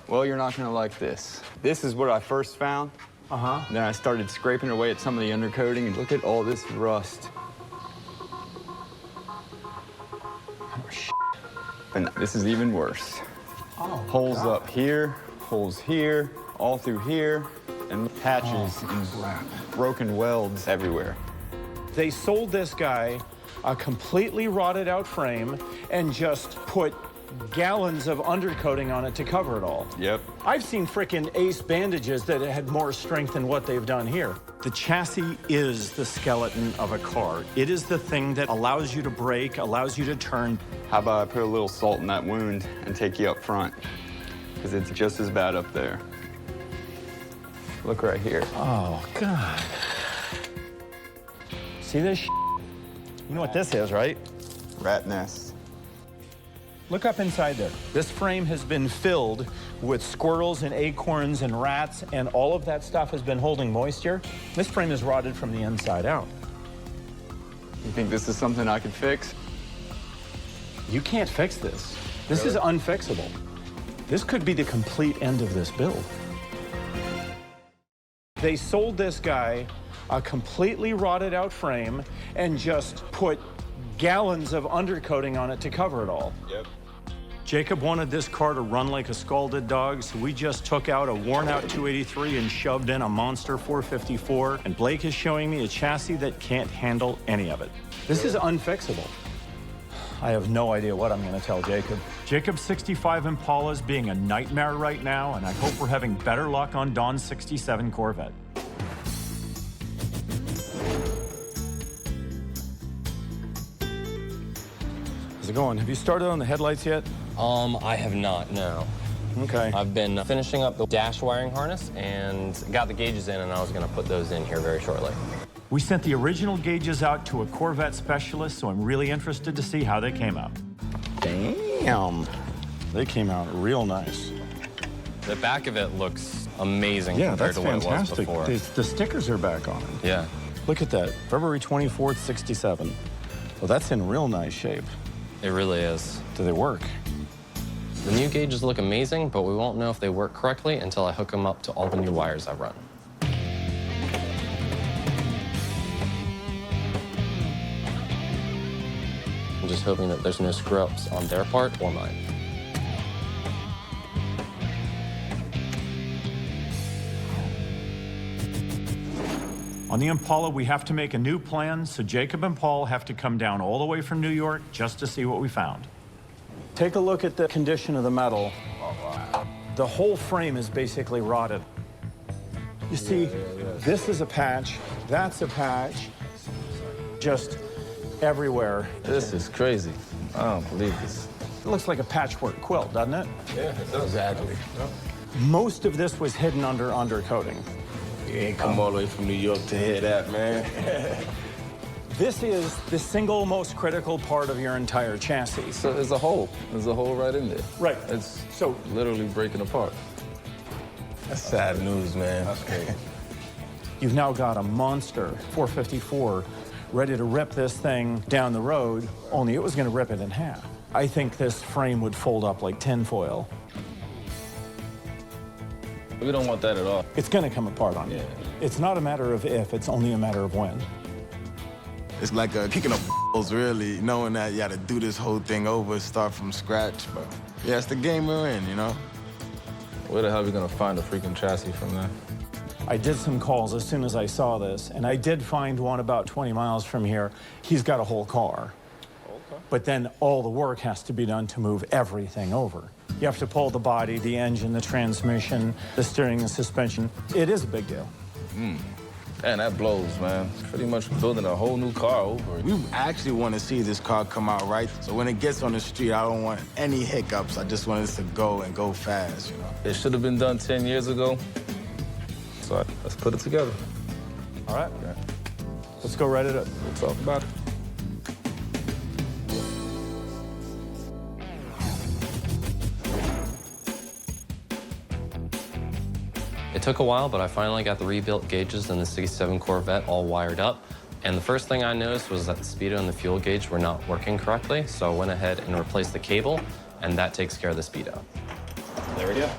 Well, you're not going to like this. This is what I first found. Then I started scraping away at some of the undercoating, and look at all this rust. Oh, shit. And this is even worse. Oh, holes up here, holes here, all through here, and patches and broken welds everywhere. They sold this guy a completely rotted out frame and just put gallons of undercoating on it to cover it all. Yep. I've seen frickin' Ace bandages that had more strength than what they've done here. The chassis is the skeleton of a car. It is the thing that allows you to brake, allows you to turn. How about I put a little salt in that wound and take you up front? Because it's just as bad up there. Look right here. Oh, God. See this shit? You know what this is, right? Rat nest. Look up inside there. This frame has been filled with squirrels and acorns and rats, and all of that stuff has been holding moisture. This frame is rotted from the inside out. You think this is something I could fix? You can't fix this. This is unfixable. This could be the complete end of this build. They sold this guy a completely rotted out frame and just put gallons of undercoating on it to cover it all. Yep. Jacob wanted this car to run like a scalded dog, so we just took out a worn-out 283 and shoved in a monster 454, and Blake is showing me a chassis that can't handle any of it. This is unfixable. I have no idea what I'm going to tell Jacob. Jacob's 65 Impala is being a nightmare right now, and I hope we're having better luck on Don's 67 Corvette. it going? Have you started on the headlights yet? I have not, no. Okay. I've been finishing up the dash wiring harness and got the gauges in, and I was going to put those in here very shortly. We sent the original gauges out to a Corvette specialist, so I'm really interested to see how they came out. Damn. They came out real nice. The back of it looks amazing Yeah, compared that's to what it was fantastic. before. The stickers are back on it. Yeah. Look at that, February 24th, 67. Well, that's in real nice shape. It really is. Do they work? The new gauges look amazing, but we won't know if they work correctly until I hook them up to all the new wires I've run. I'm just hoping that there's no screw-ups on their part or mine. On the Impala, we have to make a new plan, so Jacob and Paul have to come down all the way from New York just to see what we found. Take a look at the condition of the metal. The whole frame is basically rotted. You see, this is a patch, that's a patch, just everywhere. This is crazy. I don't believe this. It looks like a patchwork quilt, doesn't it? Yeah, it does. Exactly. Most of this was hidden under undercoating. You ain't come all the way from New York to hear that, man. This is the single most critical part of your entire chassis. So there's a hole. There's a hole right in there. Right. It's so literally breaking apart. That's sad news, man. That's crazy. You've now got a monster 454 ready to rip this thing down the road, only it was going to rip it in half. I think this frame would fold up like tinfoil. We don't want that at all. It's going to come apart on you. It's not a matter of if, it's only a matter of when. It's like kicking up balls, really, knowing that you got to do this whole thing over, start from scratch. But yeah, it's the game we're in, you know? Where the hell are we going to find a freaking chassis from there? I did some calls as soon as I saw this, and I did find one about 20 miles from here. He's got a whole car. Okay. But then all the work has to be done to move everything over. You have to pull the body, the engine, the transmission, the steering, the suspension. It is a big deal. Man, that blows, man. Pretty much building a whole new car over it. We actually want to see this car come out right. So when it gets on the street, I don't want any hiccups. I just want it to go and go fast, you know? It should have been done 10 years ago. So let's put it together. All right. Let's go write it up. We'll talk about it. It took a while, but I finally got the rebuilt gauges in the 67 Corvette all wired up. And the first thing I noticed was that the speedo and the fuel gauge were not working correctly, so I went ahead and replaced the cable, and that takes care of the speedo. There we go.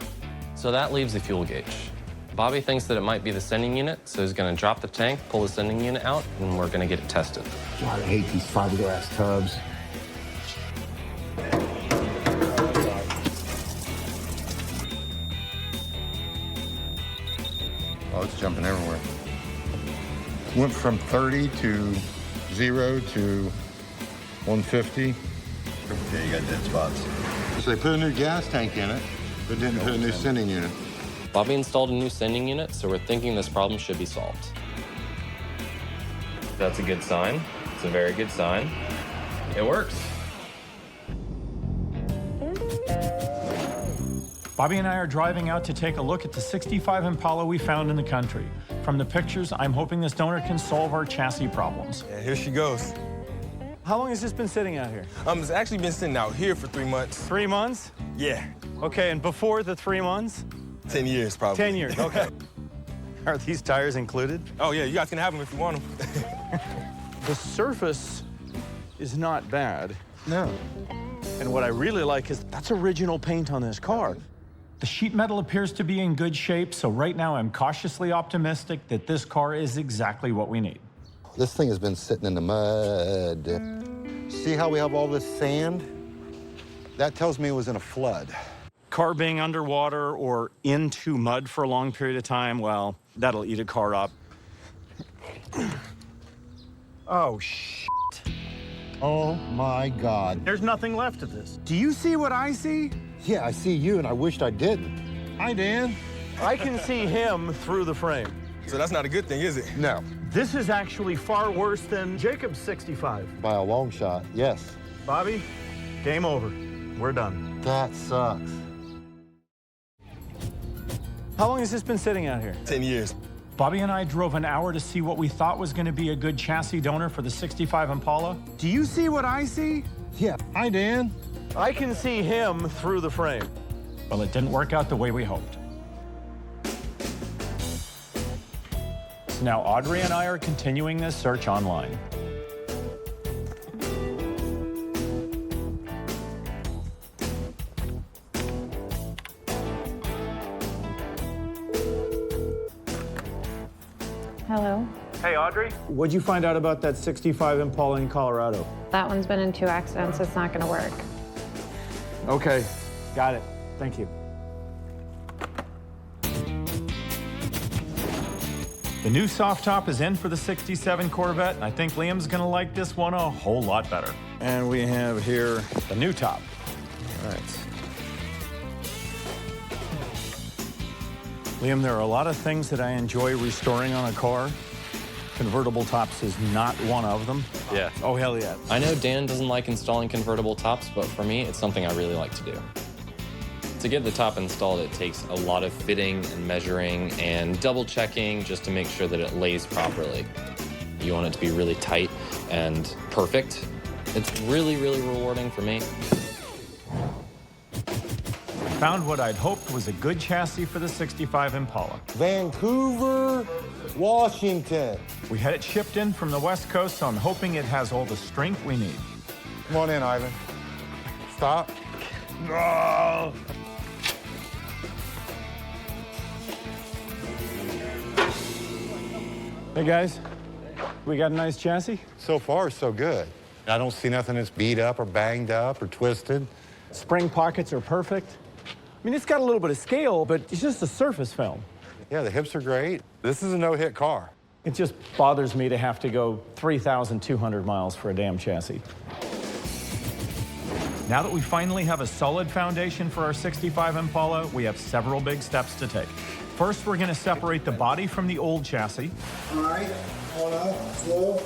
So that leaves the fuel gauge. Bobby thinks that it might be the sending unit, so he's gonna drop the tank, pull the sending unit out, and we're gonna get it tested. God, I hate these fiberglass tubs. Oh, it's jumping everywhere. Went from 30 to 0 to 150. Yeah, you got dead spots. So they put a new gas tank in it, but didn't put a new sending unit. Bobby installed a new sending unit, so we're thinking this problem should be solved. That's a good sign. It's a very good sign. It works. Bobby and I are driving out to take a look at the 65 Impala we found in the country. From the pictures, I'm hoping this donor can solve our chassis problems. Yeah, here she goes. How long has this been sitting out here? It's actually been sitting out here for 3 months. 3 months? Yeah. Okay, and before the 3 months? 10 years, probably. 10 years, okay. Are these tires included? Oh, yeah, you guys can have them if you want them. The surface is not bad. No. And what I really like is that's original paint on this car. The sheet metal appears to be in good shape, so right now I'm cautiously optimistic that this car is exactly what we need. This thing has been sitting in the mud. See how we have all this sand? That tells me it was in a flood. Car being underwater or into mud for a long period of time, well, that'll eat a car up. Oh, shit. Oh, my God. There's nothing left of this. Do you see what I see? Yeah, I see you, and I wished I didn't. Hi, Dan. I can see him through the frame. So that's not a good thing, is it? No. This is actually far worse than Jacob's 65. By a long shot, yes. Bobby, Game over. We're done. That sucks. How long has this been sitting out here? 10 years. Bobby and I drove an hour to see what we thought was going to be a good chassis donor for the 65 Impala. Do you see what I see? Yeah. Hi, Dan. I can see him through the frame. Well, it didn't work out the way we hoped. So now Audrey and I are continuing this search online. Hello. Hey, Audrey. What'd you find out about that 65 Impala in Colorado? That one's been in 2 accidents. It's not going to work. Okay, got it. Thank you. The new soft top is in for the 67 Corvette, and I think Liam's gonna like this one a whole lot better. And we have here the new top. All right. Liam, there are a lot of things that I enjoy restoring on a car. Convertible tops is not one of them. Yeah. Oh, hell yeah. I know Dan doesn't like installing convertible tops, but for me, it's something I really like to do. To get the top installed, it takes a lot of fitting and measuring and double checking just to make sure that it lays properly. You want it to be really tight and perfect. It's really, really rewarding for me. Found what I'd hoped was a good chassis for the 65 Impala. Vancouver, Washington. We had it shipped in from the West Coast, so I'm hoping it has all the strength we need. Come on in, Ivan. Stop. Oh. Hey guys, we got a nice chassis? So far, so good. I don't see nothing that's beat up or banged up or twisted. Spring pockets are perfect. I mean, it's got a little bit of scale, but it's just a surface film. Yeah, the hips are great. This is a no-hit car. It just bothers me to have to go 3,200 miles for a damn chassis. Now that we finally have a solid foundation for our 65 Impala, we have several big steps to take. First, we're going to separate the body from the old chassis. All right, hold on, slow.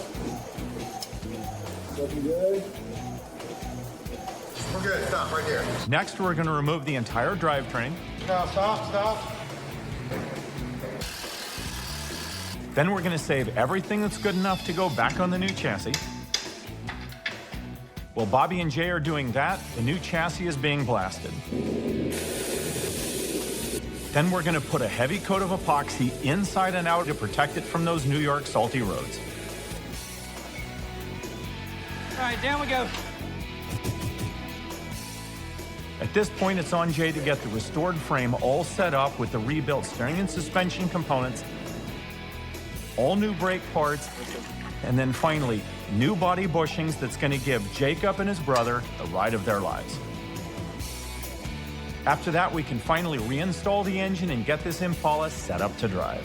Looking good. We're good, stop right here. Next, we're going to remove the entire drivetrain. Stop. Then we're going to save everything that's good enough to go back on the new chassis. While Bobby and Jay are doing that, the new chassis is being blasted. Then we're going to put a heavy coat of epoxy inside and out to protect it from those New York salty roads. All right, down we go. At this point, it's on Jay to get the restored frame all set up with the rebuilt steering and suspension components, all new brake parts, and then finally, new body bushings that's going to give Jacob and his brother the ride of their lives. After that, we can finally reinstall the engine and get this Impala set up to drive.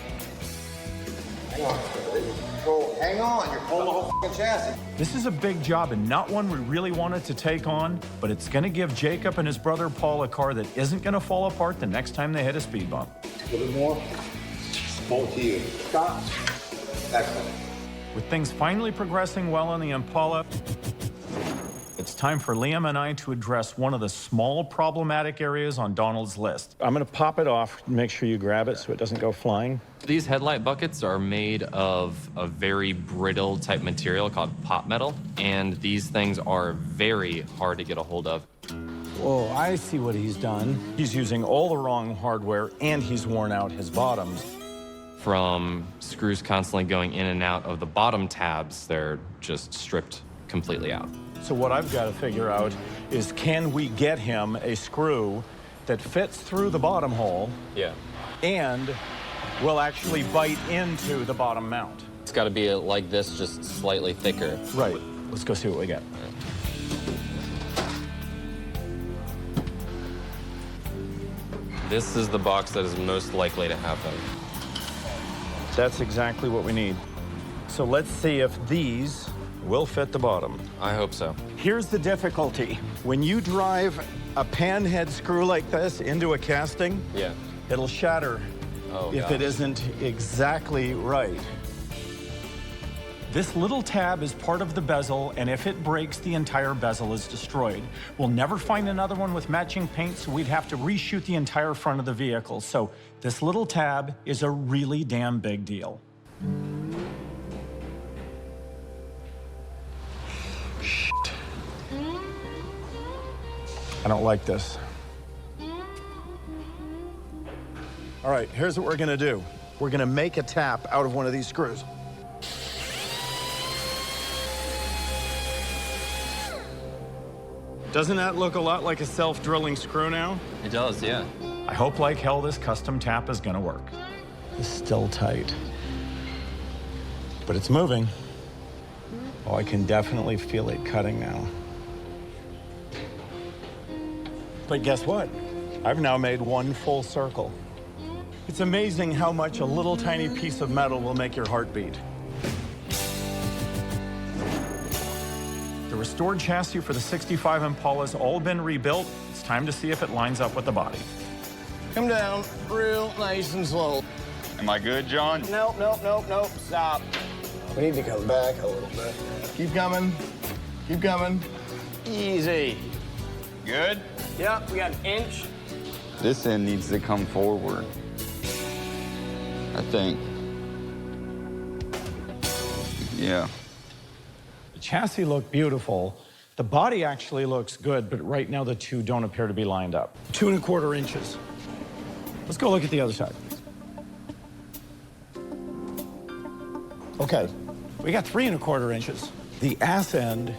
Well, hang on, you're pulling the whole f***ing chassis. This is a big job and not one we really wanted to take on, but it's going to give Jacob and his brother Paul a car that isn't going to fall apart the next time they hit a speed bump. A little bit more. Hold to you. Stop. Excellent. With things finally progressing well on the Impala, it's time for Liam and I to address one of the small problematic areas on Donald's list. I'm going to pop it off, make sure you grab it so it doesn't go flying. These headlight buckets are made of a very brittle type material called pot metal, and these things are very hard to get a hold of. Whoa, I see what he's done. He's using all the wrong hardware, and he's worn out his bottoms. From screws constantly going in and out of the bottom tabs, they're just stripped completely out. So what I've got to figure out is, can we get him a screw that fits through the bottom hole and will actually bite into the bottom mount? It's got to be like this, just slightly thicker. Right. Let's go see what we get. This is the box that is most likely to happen. That's exactly what we need. So let's see if these will fit the bottom. I hope so. Here's the difficulty. When you drive a panhead screw like this into a casting, it'll shatter if it isn't exactly right. This little tab is part of the bezel, and if it breaks, the entire bezel is destroyed. We'll never find another one with matching paint, so we'd have to reshoot the entire front of the vehicle. So this little tab is a really damn big deal. Shit. I don't like this. All right, here's what we're gonna do. We're gonna make a tap out of one of these screws. Doesn't that look a lot like a self-drilling screw now? It does, yeah. I hope like hell this custom tap is gonna work. It's still tight, but it's moving. Oh, I can definitely feel it cutting now. But guess what? I've now made one full circle. It's amazing how much a little tiny piece of metal will make your heart beat. The restored chassis for the 65 Impala's all been rebuilt. It's time to see if it lines up with the body. Come down real nice and slow. Am I good, John? Nope, nope, nope, nope. Stop. We need to come back a little bit. Keep coming. Keep coming. Easy. Good? Yep, we got an inch. This end needs to come forward, I think. Yeah. The chassis looked beautiful. The body actually looks good, but right now the two don't appear to be lined up. 2 1/4 inches. Let's go look at the other side. Okay, we got 3 1/4 inches. The ass end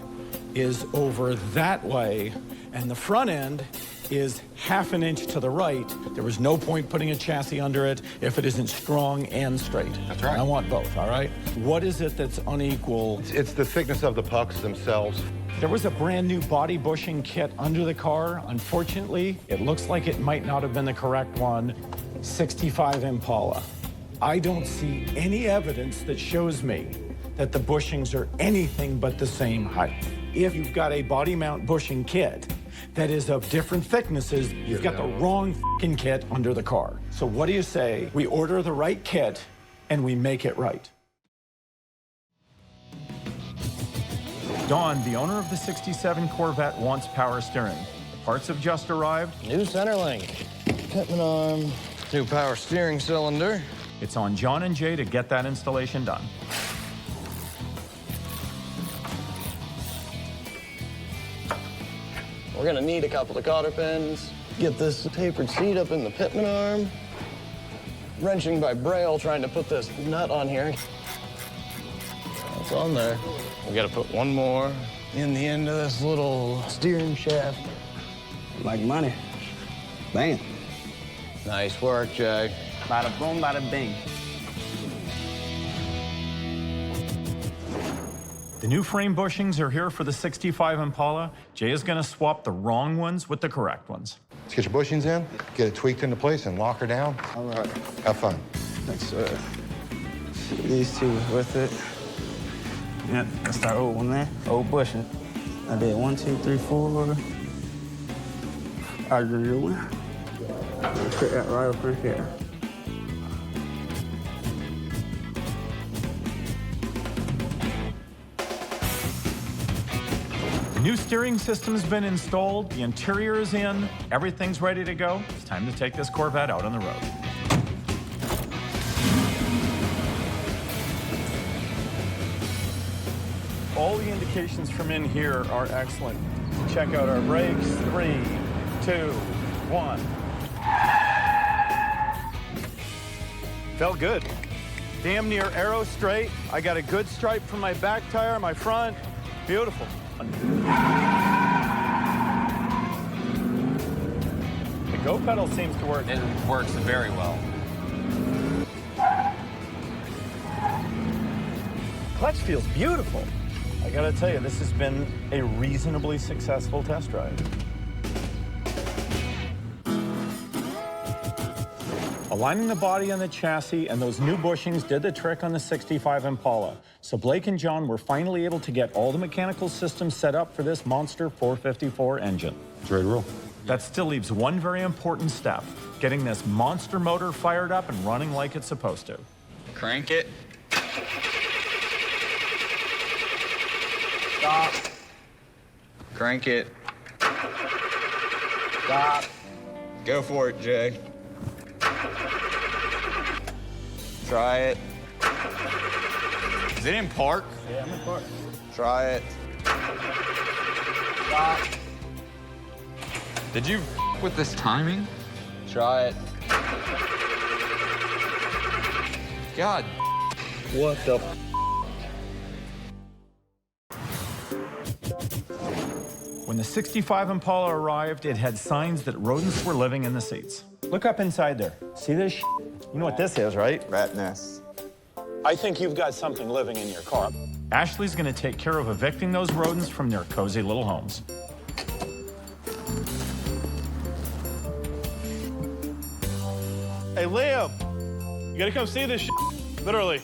is over that way, and the front end is 1/2 inch to the right. There was no point putting a chassis under it if it isn't strong and straight. That's right. I want both, all right? What is it that's unequal? It's the thickness of the pucks themselves. There was a brand new body bushing kit under the car. Unfortunately, it looks like it might not have been the correct one. 65 Impala. I don't see any evidence that shows me that the bushings are anything but the same height. If you've got a body mount bushing kit that is of different thicknesses, you've got the wrong fucking kit under the car. So what do you say we order the right kit and we make it right? Don, the owner of the 67 Corvette, wants power steering. The parts have just arrived. New center link, pitman arm, new power steering cylinder. It's on John and Jay to get that installation done. We're gonna need a couple of cotter pins. Get this tapered seat up in the pitman arm. Wrenching by braille, trying to put this nut on here. It's on there. We gotta put one more in the end of this little steering shaft. Like money. Bam. Nice work, Jay. Bada boom, bada bing. The new frame bushings are here for the 65 Impala. Jay is gonna swap the wrong ones with the correct ones. Let's get your bushings in, get it tweaked into place, and lock her down. All right. Have fun. Let's these two with it. Yep, that's our old one there. Old bushing. I did 1, 2, 3, 4. I do one. Put that right up in here. The new steering system's been installed, the interior is in, everything's ready to go. It's time to take this Corvette out on the road. All the indications from in here are excellent. Check out our brakes. 3, 2, 1. Felt good. Damn near arrow straight. I got a good stripe from my back tire, my front. Beautiful. The go pedal seems to work. It works very well. Clutch feels beautiful. I gotta tell you, this has been a reasonably successful test drive. Aligning the body and the chassis and those new bushings did the trick on the 65 Impala. So Blake and John were finally able to get all the mechanical systems set up for this monster 454 engine. It's ready to roll. That still leaves one very important step, getting this monster motor fired up and running like it's supposed to. Crank it. Stop. Crank it. Stop. Go for it, Jay. Try it. Is it in park? Yeah, I'm in park. Try it. Stop. Did you with this timing? Try it. God. What the When the 65 Impala arrived, it had signs that rodents were living in the seats. Look up inside there. See this shit? You know what this is, right? Rat nest. I think you've got something living in your car. Ashley's gonna take care of evicting those rodents from their cozy little homes. Hey, Liam, you gotta come see this shit. Literally.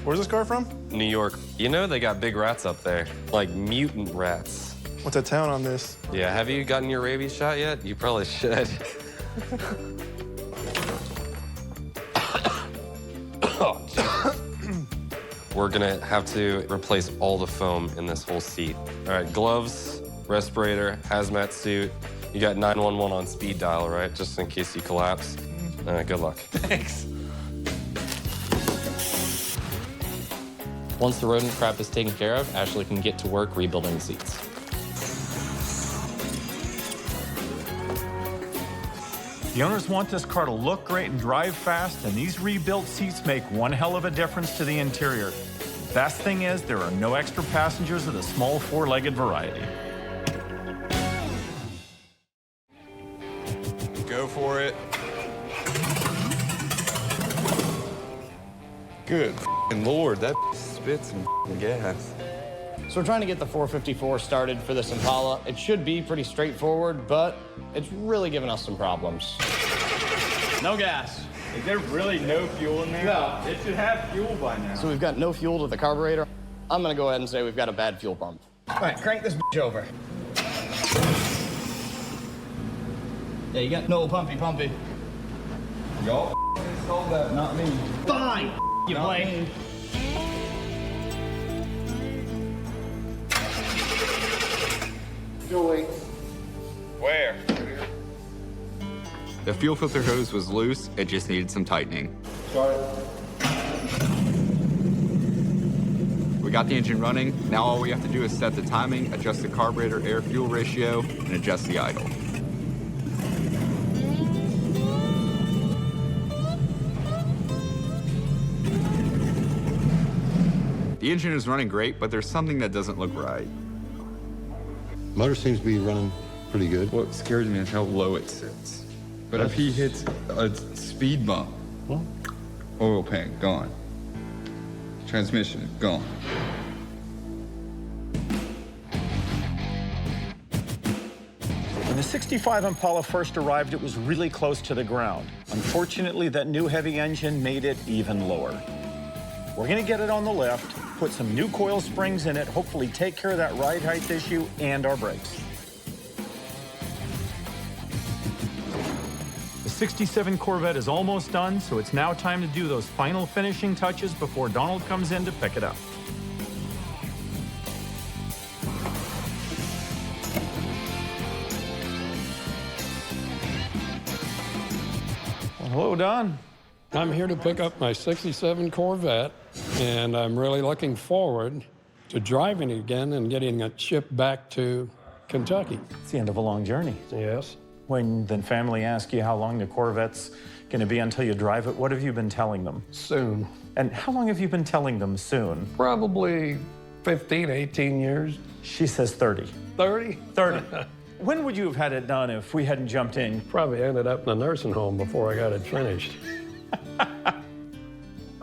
Where's this car from? New York. You know they got big rats up there, like mutant rats. What's a town on this? Yeah, have you gotten your rabies shot yet? You probably should. Oh, Jesus. We're gonna have to replace all the foam in this whole seat. All right, gloves, respirator, hazmat suit. You got 911 on speed dial, right? Just in case you collapse. All right, good luck. Thanks. Once the rodent crap is taken care of, Ashley can get to work rebuilding the seats. The owners want this car to look great and drive fast, and these rebuilt seats make one hell of a difference to the interior. Best thing is, there are no extra passengers of the small four-legged variety. Go for it. Good Lord, that spits some gas. So we're trying to get the 454 started for this Impala. It should be pretty straightforward, but it's really giving us some problems. No gas. Is there really no fuel in there? No. It should have fuel by now. So we've got no fuel to the carburetor. I'm gonna go ahead and say we've got a bad fuel pump. All right, crank this bitch over. Yeah, you got no pumpy. Y'all installed that, not me. Fine, you Not play. me. Joey. Where? The fuel filter hose was loose. It just needed some tightening. Sorry. We got the engine running. Now all we have to do is set the timing, adjust the carburetor air-fuel ratio, and adjust the idle. The engine is running great, but there's something that doesn't look right. Motor seems to be running pretty good. What scares me is how low it sits. But if he hits a speed bump, oil pan, gone. Transmission, gone. When the 65 Impala first arrived, it was really close to the ground. Unfortunately, that new heavy engine made it even lower. We're gonna get it on the lift, put some new coil springs in it, hopefully take care of that ride height issue and our brakes. The 67 Corvette is almost done, so it's now time to do those final finishing touches before Donald comes in to pick it up. Well, hello, Don. I'm here to pick up my 67 Corvette, and I'm really looking forward to driving it again and getting it shipped back to Kentucky. It's the end of a long journey. Yes. When the family asks you how long the Corvette's going to be until you drive it, what have you been telling them? Soon. And how long have you been telling them soon? Probably 15, 18 years. She says 30. 30? 30. When would you have had it done if we hadn't jumped in? Probably ended up in a nursing home before I got it finished.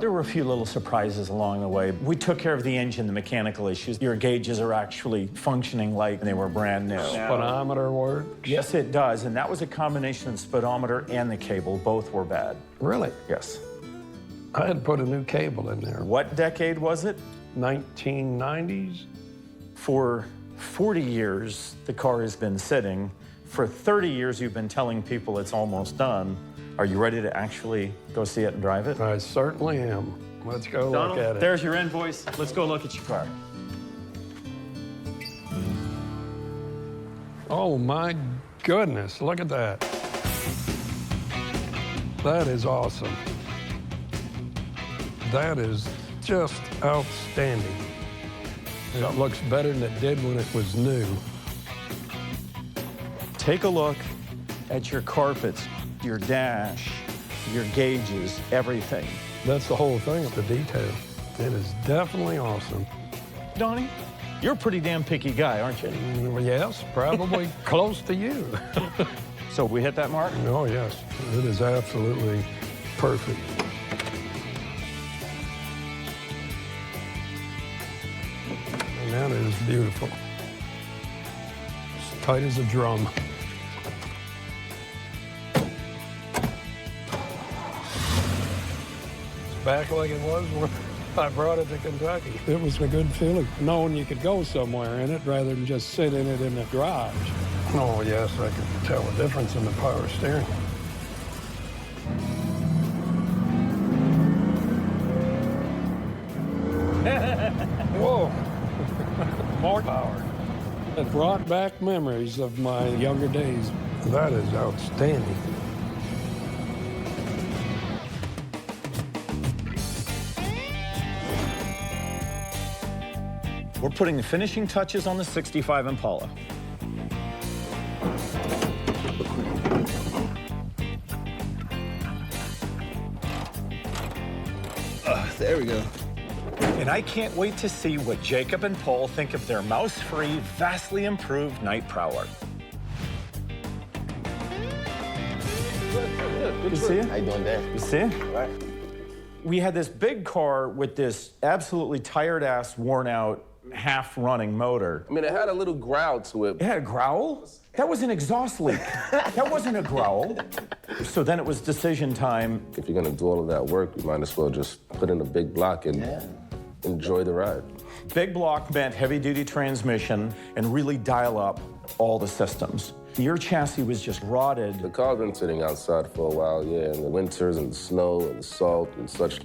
There were a few little surprises along the way. We took care of the engine, the mechanical issues. Your gauges are actually functioning like they were brand new. Speedometer works? Yes, it does. And that was a combination of the speedometer and the cable. Both were bad. Really? Yes. I had put a new cable in there. What decade was it? 1990s. For 40 years, the car has been sitting. For 30 years, you've been telling people it's almost done. Are you ready to actually go see it and drive it? I certainly am. Let's go Donald, look at it. There's your invoice. Let's go look at your car. Oh my goodness, look at that. That is awesome. That is just outstanding. It looks better than it did when it was new. Take a look at your carpets, your dash, your gauges, everything. That's the whole thing, the detail. It is definitely awesome. Donnie, you're a pretty damn picky guy, aren't you? Yes, probably close to you. So we hit that mark? Oh, yes. It is absolutely perfect. And that is beautiful. As tight as a drum. It's back like it was when I brought it to Kentucky. It was a good feeling, knowing you could go somewhere in it rather than just sit in it in the garage. Oh, yes, I could tell the difference in the power steering. Whoa, more power. It brought back memories of my younger days. That is outstanding. We're putting the finishing touches on the 65 Impala. There we go. And I can't wait to see what Jacob and Paul think of their mouse-free, vastly improved night prowler. Good to see you. How you doing there? Good to see you. Right. We had this big car with this absolutely tired-ass, worn-out, half-running motor. I mean, it had a little growl to it. It had a growl? That was an exhaust leak. That wasn't a growl. So then it was decision time. If you're gonna do all of that work, you might as well just put in a big block and enjoy the ride. Big block meant heavy-duty transmission and really dial up all the systems. Your chassis was just rotted. The car's been sitting outside for a while, yeah, in the winters and the snow and the salt and such.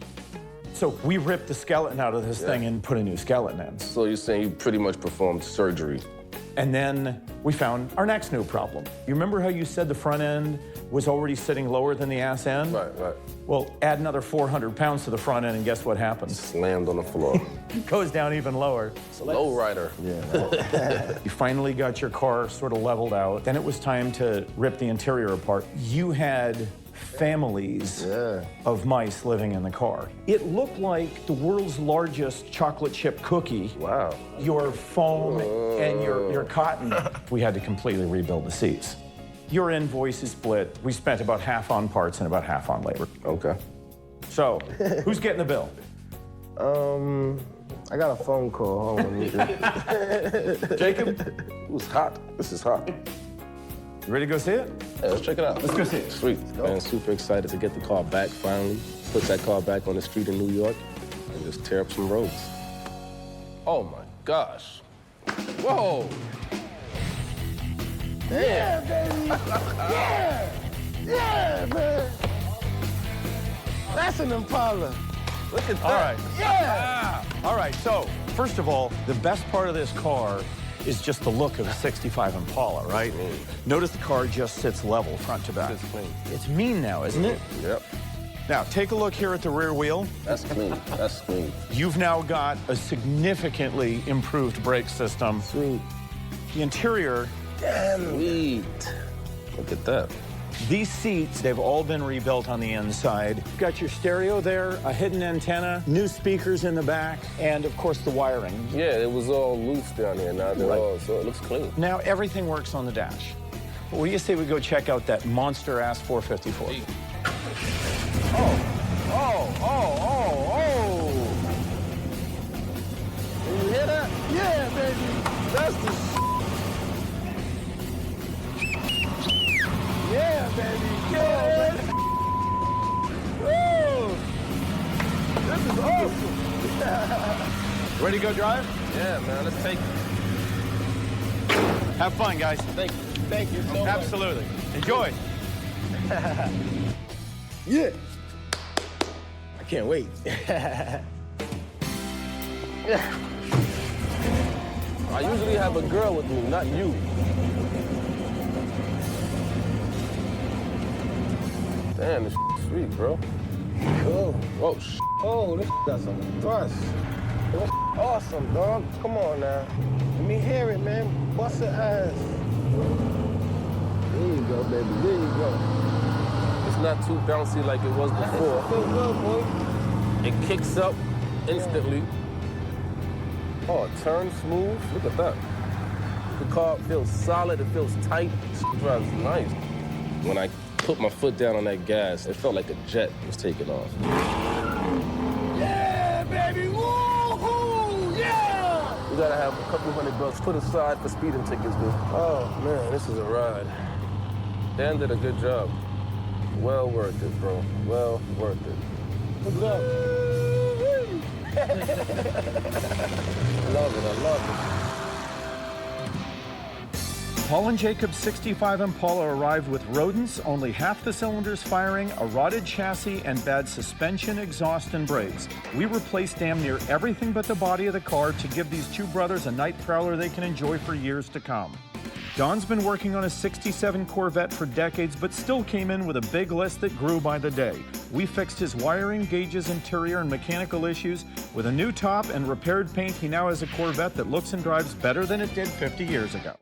So we ripped the skeleton out of this thing and put a new skeleton in. So you're saying you pretty much performed surgery? And then we found our next new problem. You remember how you said the front end was already sitting lower than the ass end? Right, right. Well, add another 400 pounds to the front end and guess what happens? Slammed on the floor. It goes down even lower. It's a low rider. Yeah. You finally got your car sort of leveled out. Then it was time to rip the interior apart. You had families of mice living in the car. It looked like the world's largest chocolate chip cookie. Wow. Your foam and your cotton. We had to completely rebuild the seats. Your invoice is split. We spent about half on parts and about half on labor. Okay. So, who's getting the bill? I got a phone call. Hold on. Jacob? It was hot. This is hot. You ready to go see it? Yeah, let's check it out. Let's go see it. Sweet. Man, super excited to get the car back finally. Put that car back on the street in New York and just tear up some roads. Oh my gosh. Whoa. Yeah, baby. Yeah. Yeah, man. That's an Impala. Look at that. All right. Yeah. All right, so first of all, the best part of this car is just the look of a 65 Impala, right? Notice the car just sits level front to back. It's clean. It's mean now, isn't it? Yep. Now, take a look here at the rear wheel. That's clean. That's clean. You've now got a significantly improved brake system. Sweet. The interior. Sweet. Look at that. These seats, they've all been rebuilt on the inside. Got your stereo there, a hidden antenna, new speakers in the back, and of course the wiring. Yeah, it was all loose down here. Now they're all, so it looks clean. Now everything works on the dash. What do you say we go check out that monster-ass 454? You hear that? Yeah, baby. That's the Yeah, baby. Yeah, baby. Woo! This is awesome. Ready to go drive? Yeah, man, let's take it. Have fun, guys. Thank you. Thank you so much. Absolutely. Enjoy. Yeah. I can't wait. I usually have a girl with me, not you. Damn, this sweet, bro. Oh, oh, oh, this got some thrust. This awesome, dog. Come on now. Let me hear it, man. Bust your ass. There you go, baby. There you go. It's not too bouncy like it was before. Feel good, boy. It kicks up instantly. Oh, it turns smooth. Look at that. The car feels solid. It feels tight. It drives nice. When I put my foot down on that gas, it felt like a jet was taking off. Yeah, baby! Woo-hoo! Yeah! You gotta have a couple $100 put aside for speeding tickets, dude. Oh, man, this is a ride. Dan did a good job. Well worth it, bro. Well worth it. Good job. I love it, I love it. Paul and Jacob's 65 Impala arrived with rodents, only half the cylinders firing, a rotted chassis, and bad suspension, exhaust, and brakes. We replaced damn near everything but the body of the car to give these two brothers a night prowler they can enjoy for years to come. Don's been working on a 67 Corvette for decades, but still came in with a big list that grew by the day. We fixed his wiring, gauges, interior, and mechanical issues. With a new top and repaired paint, he now has a Corvette that looks and drives better than it did 50 years ago.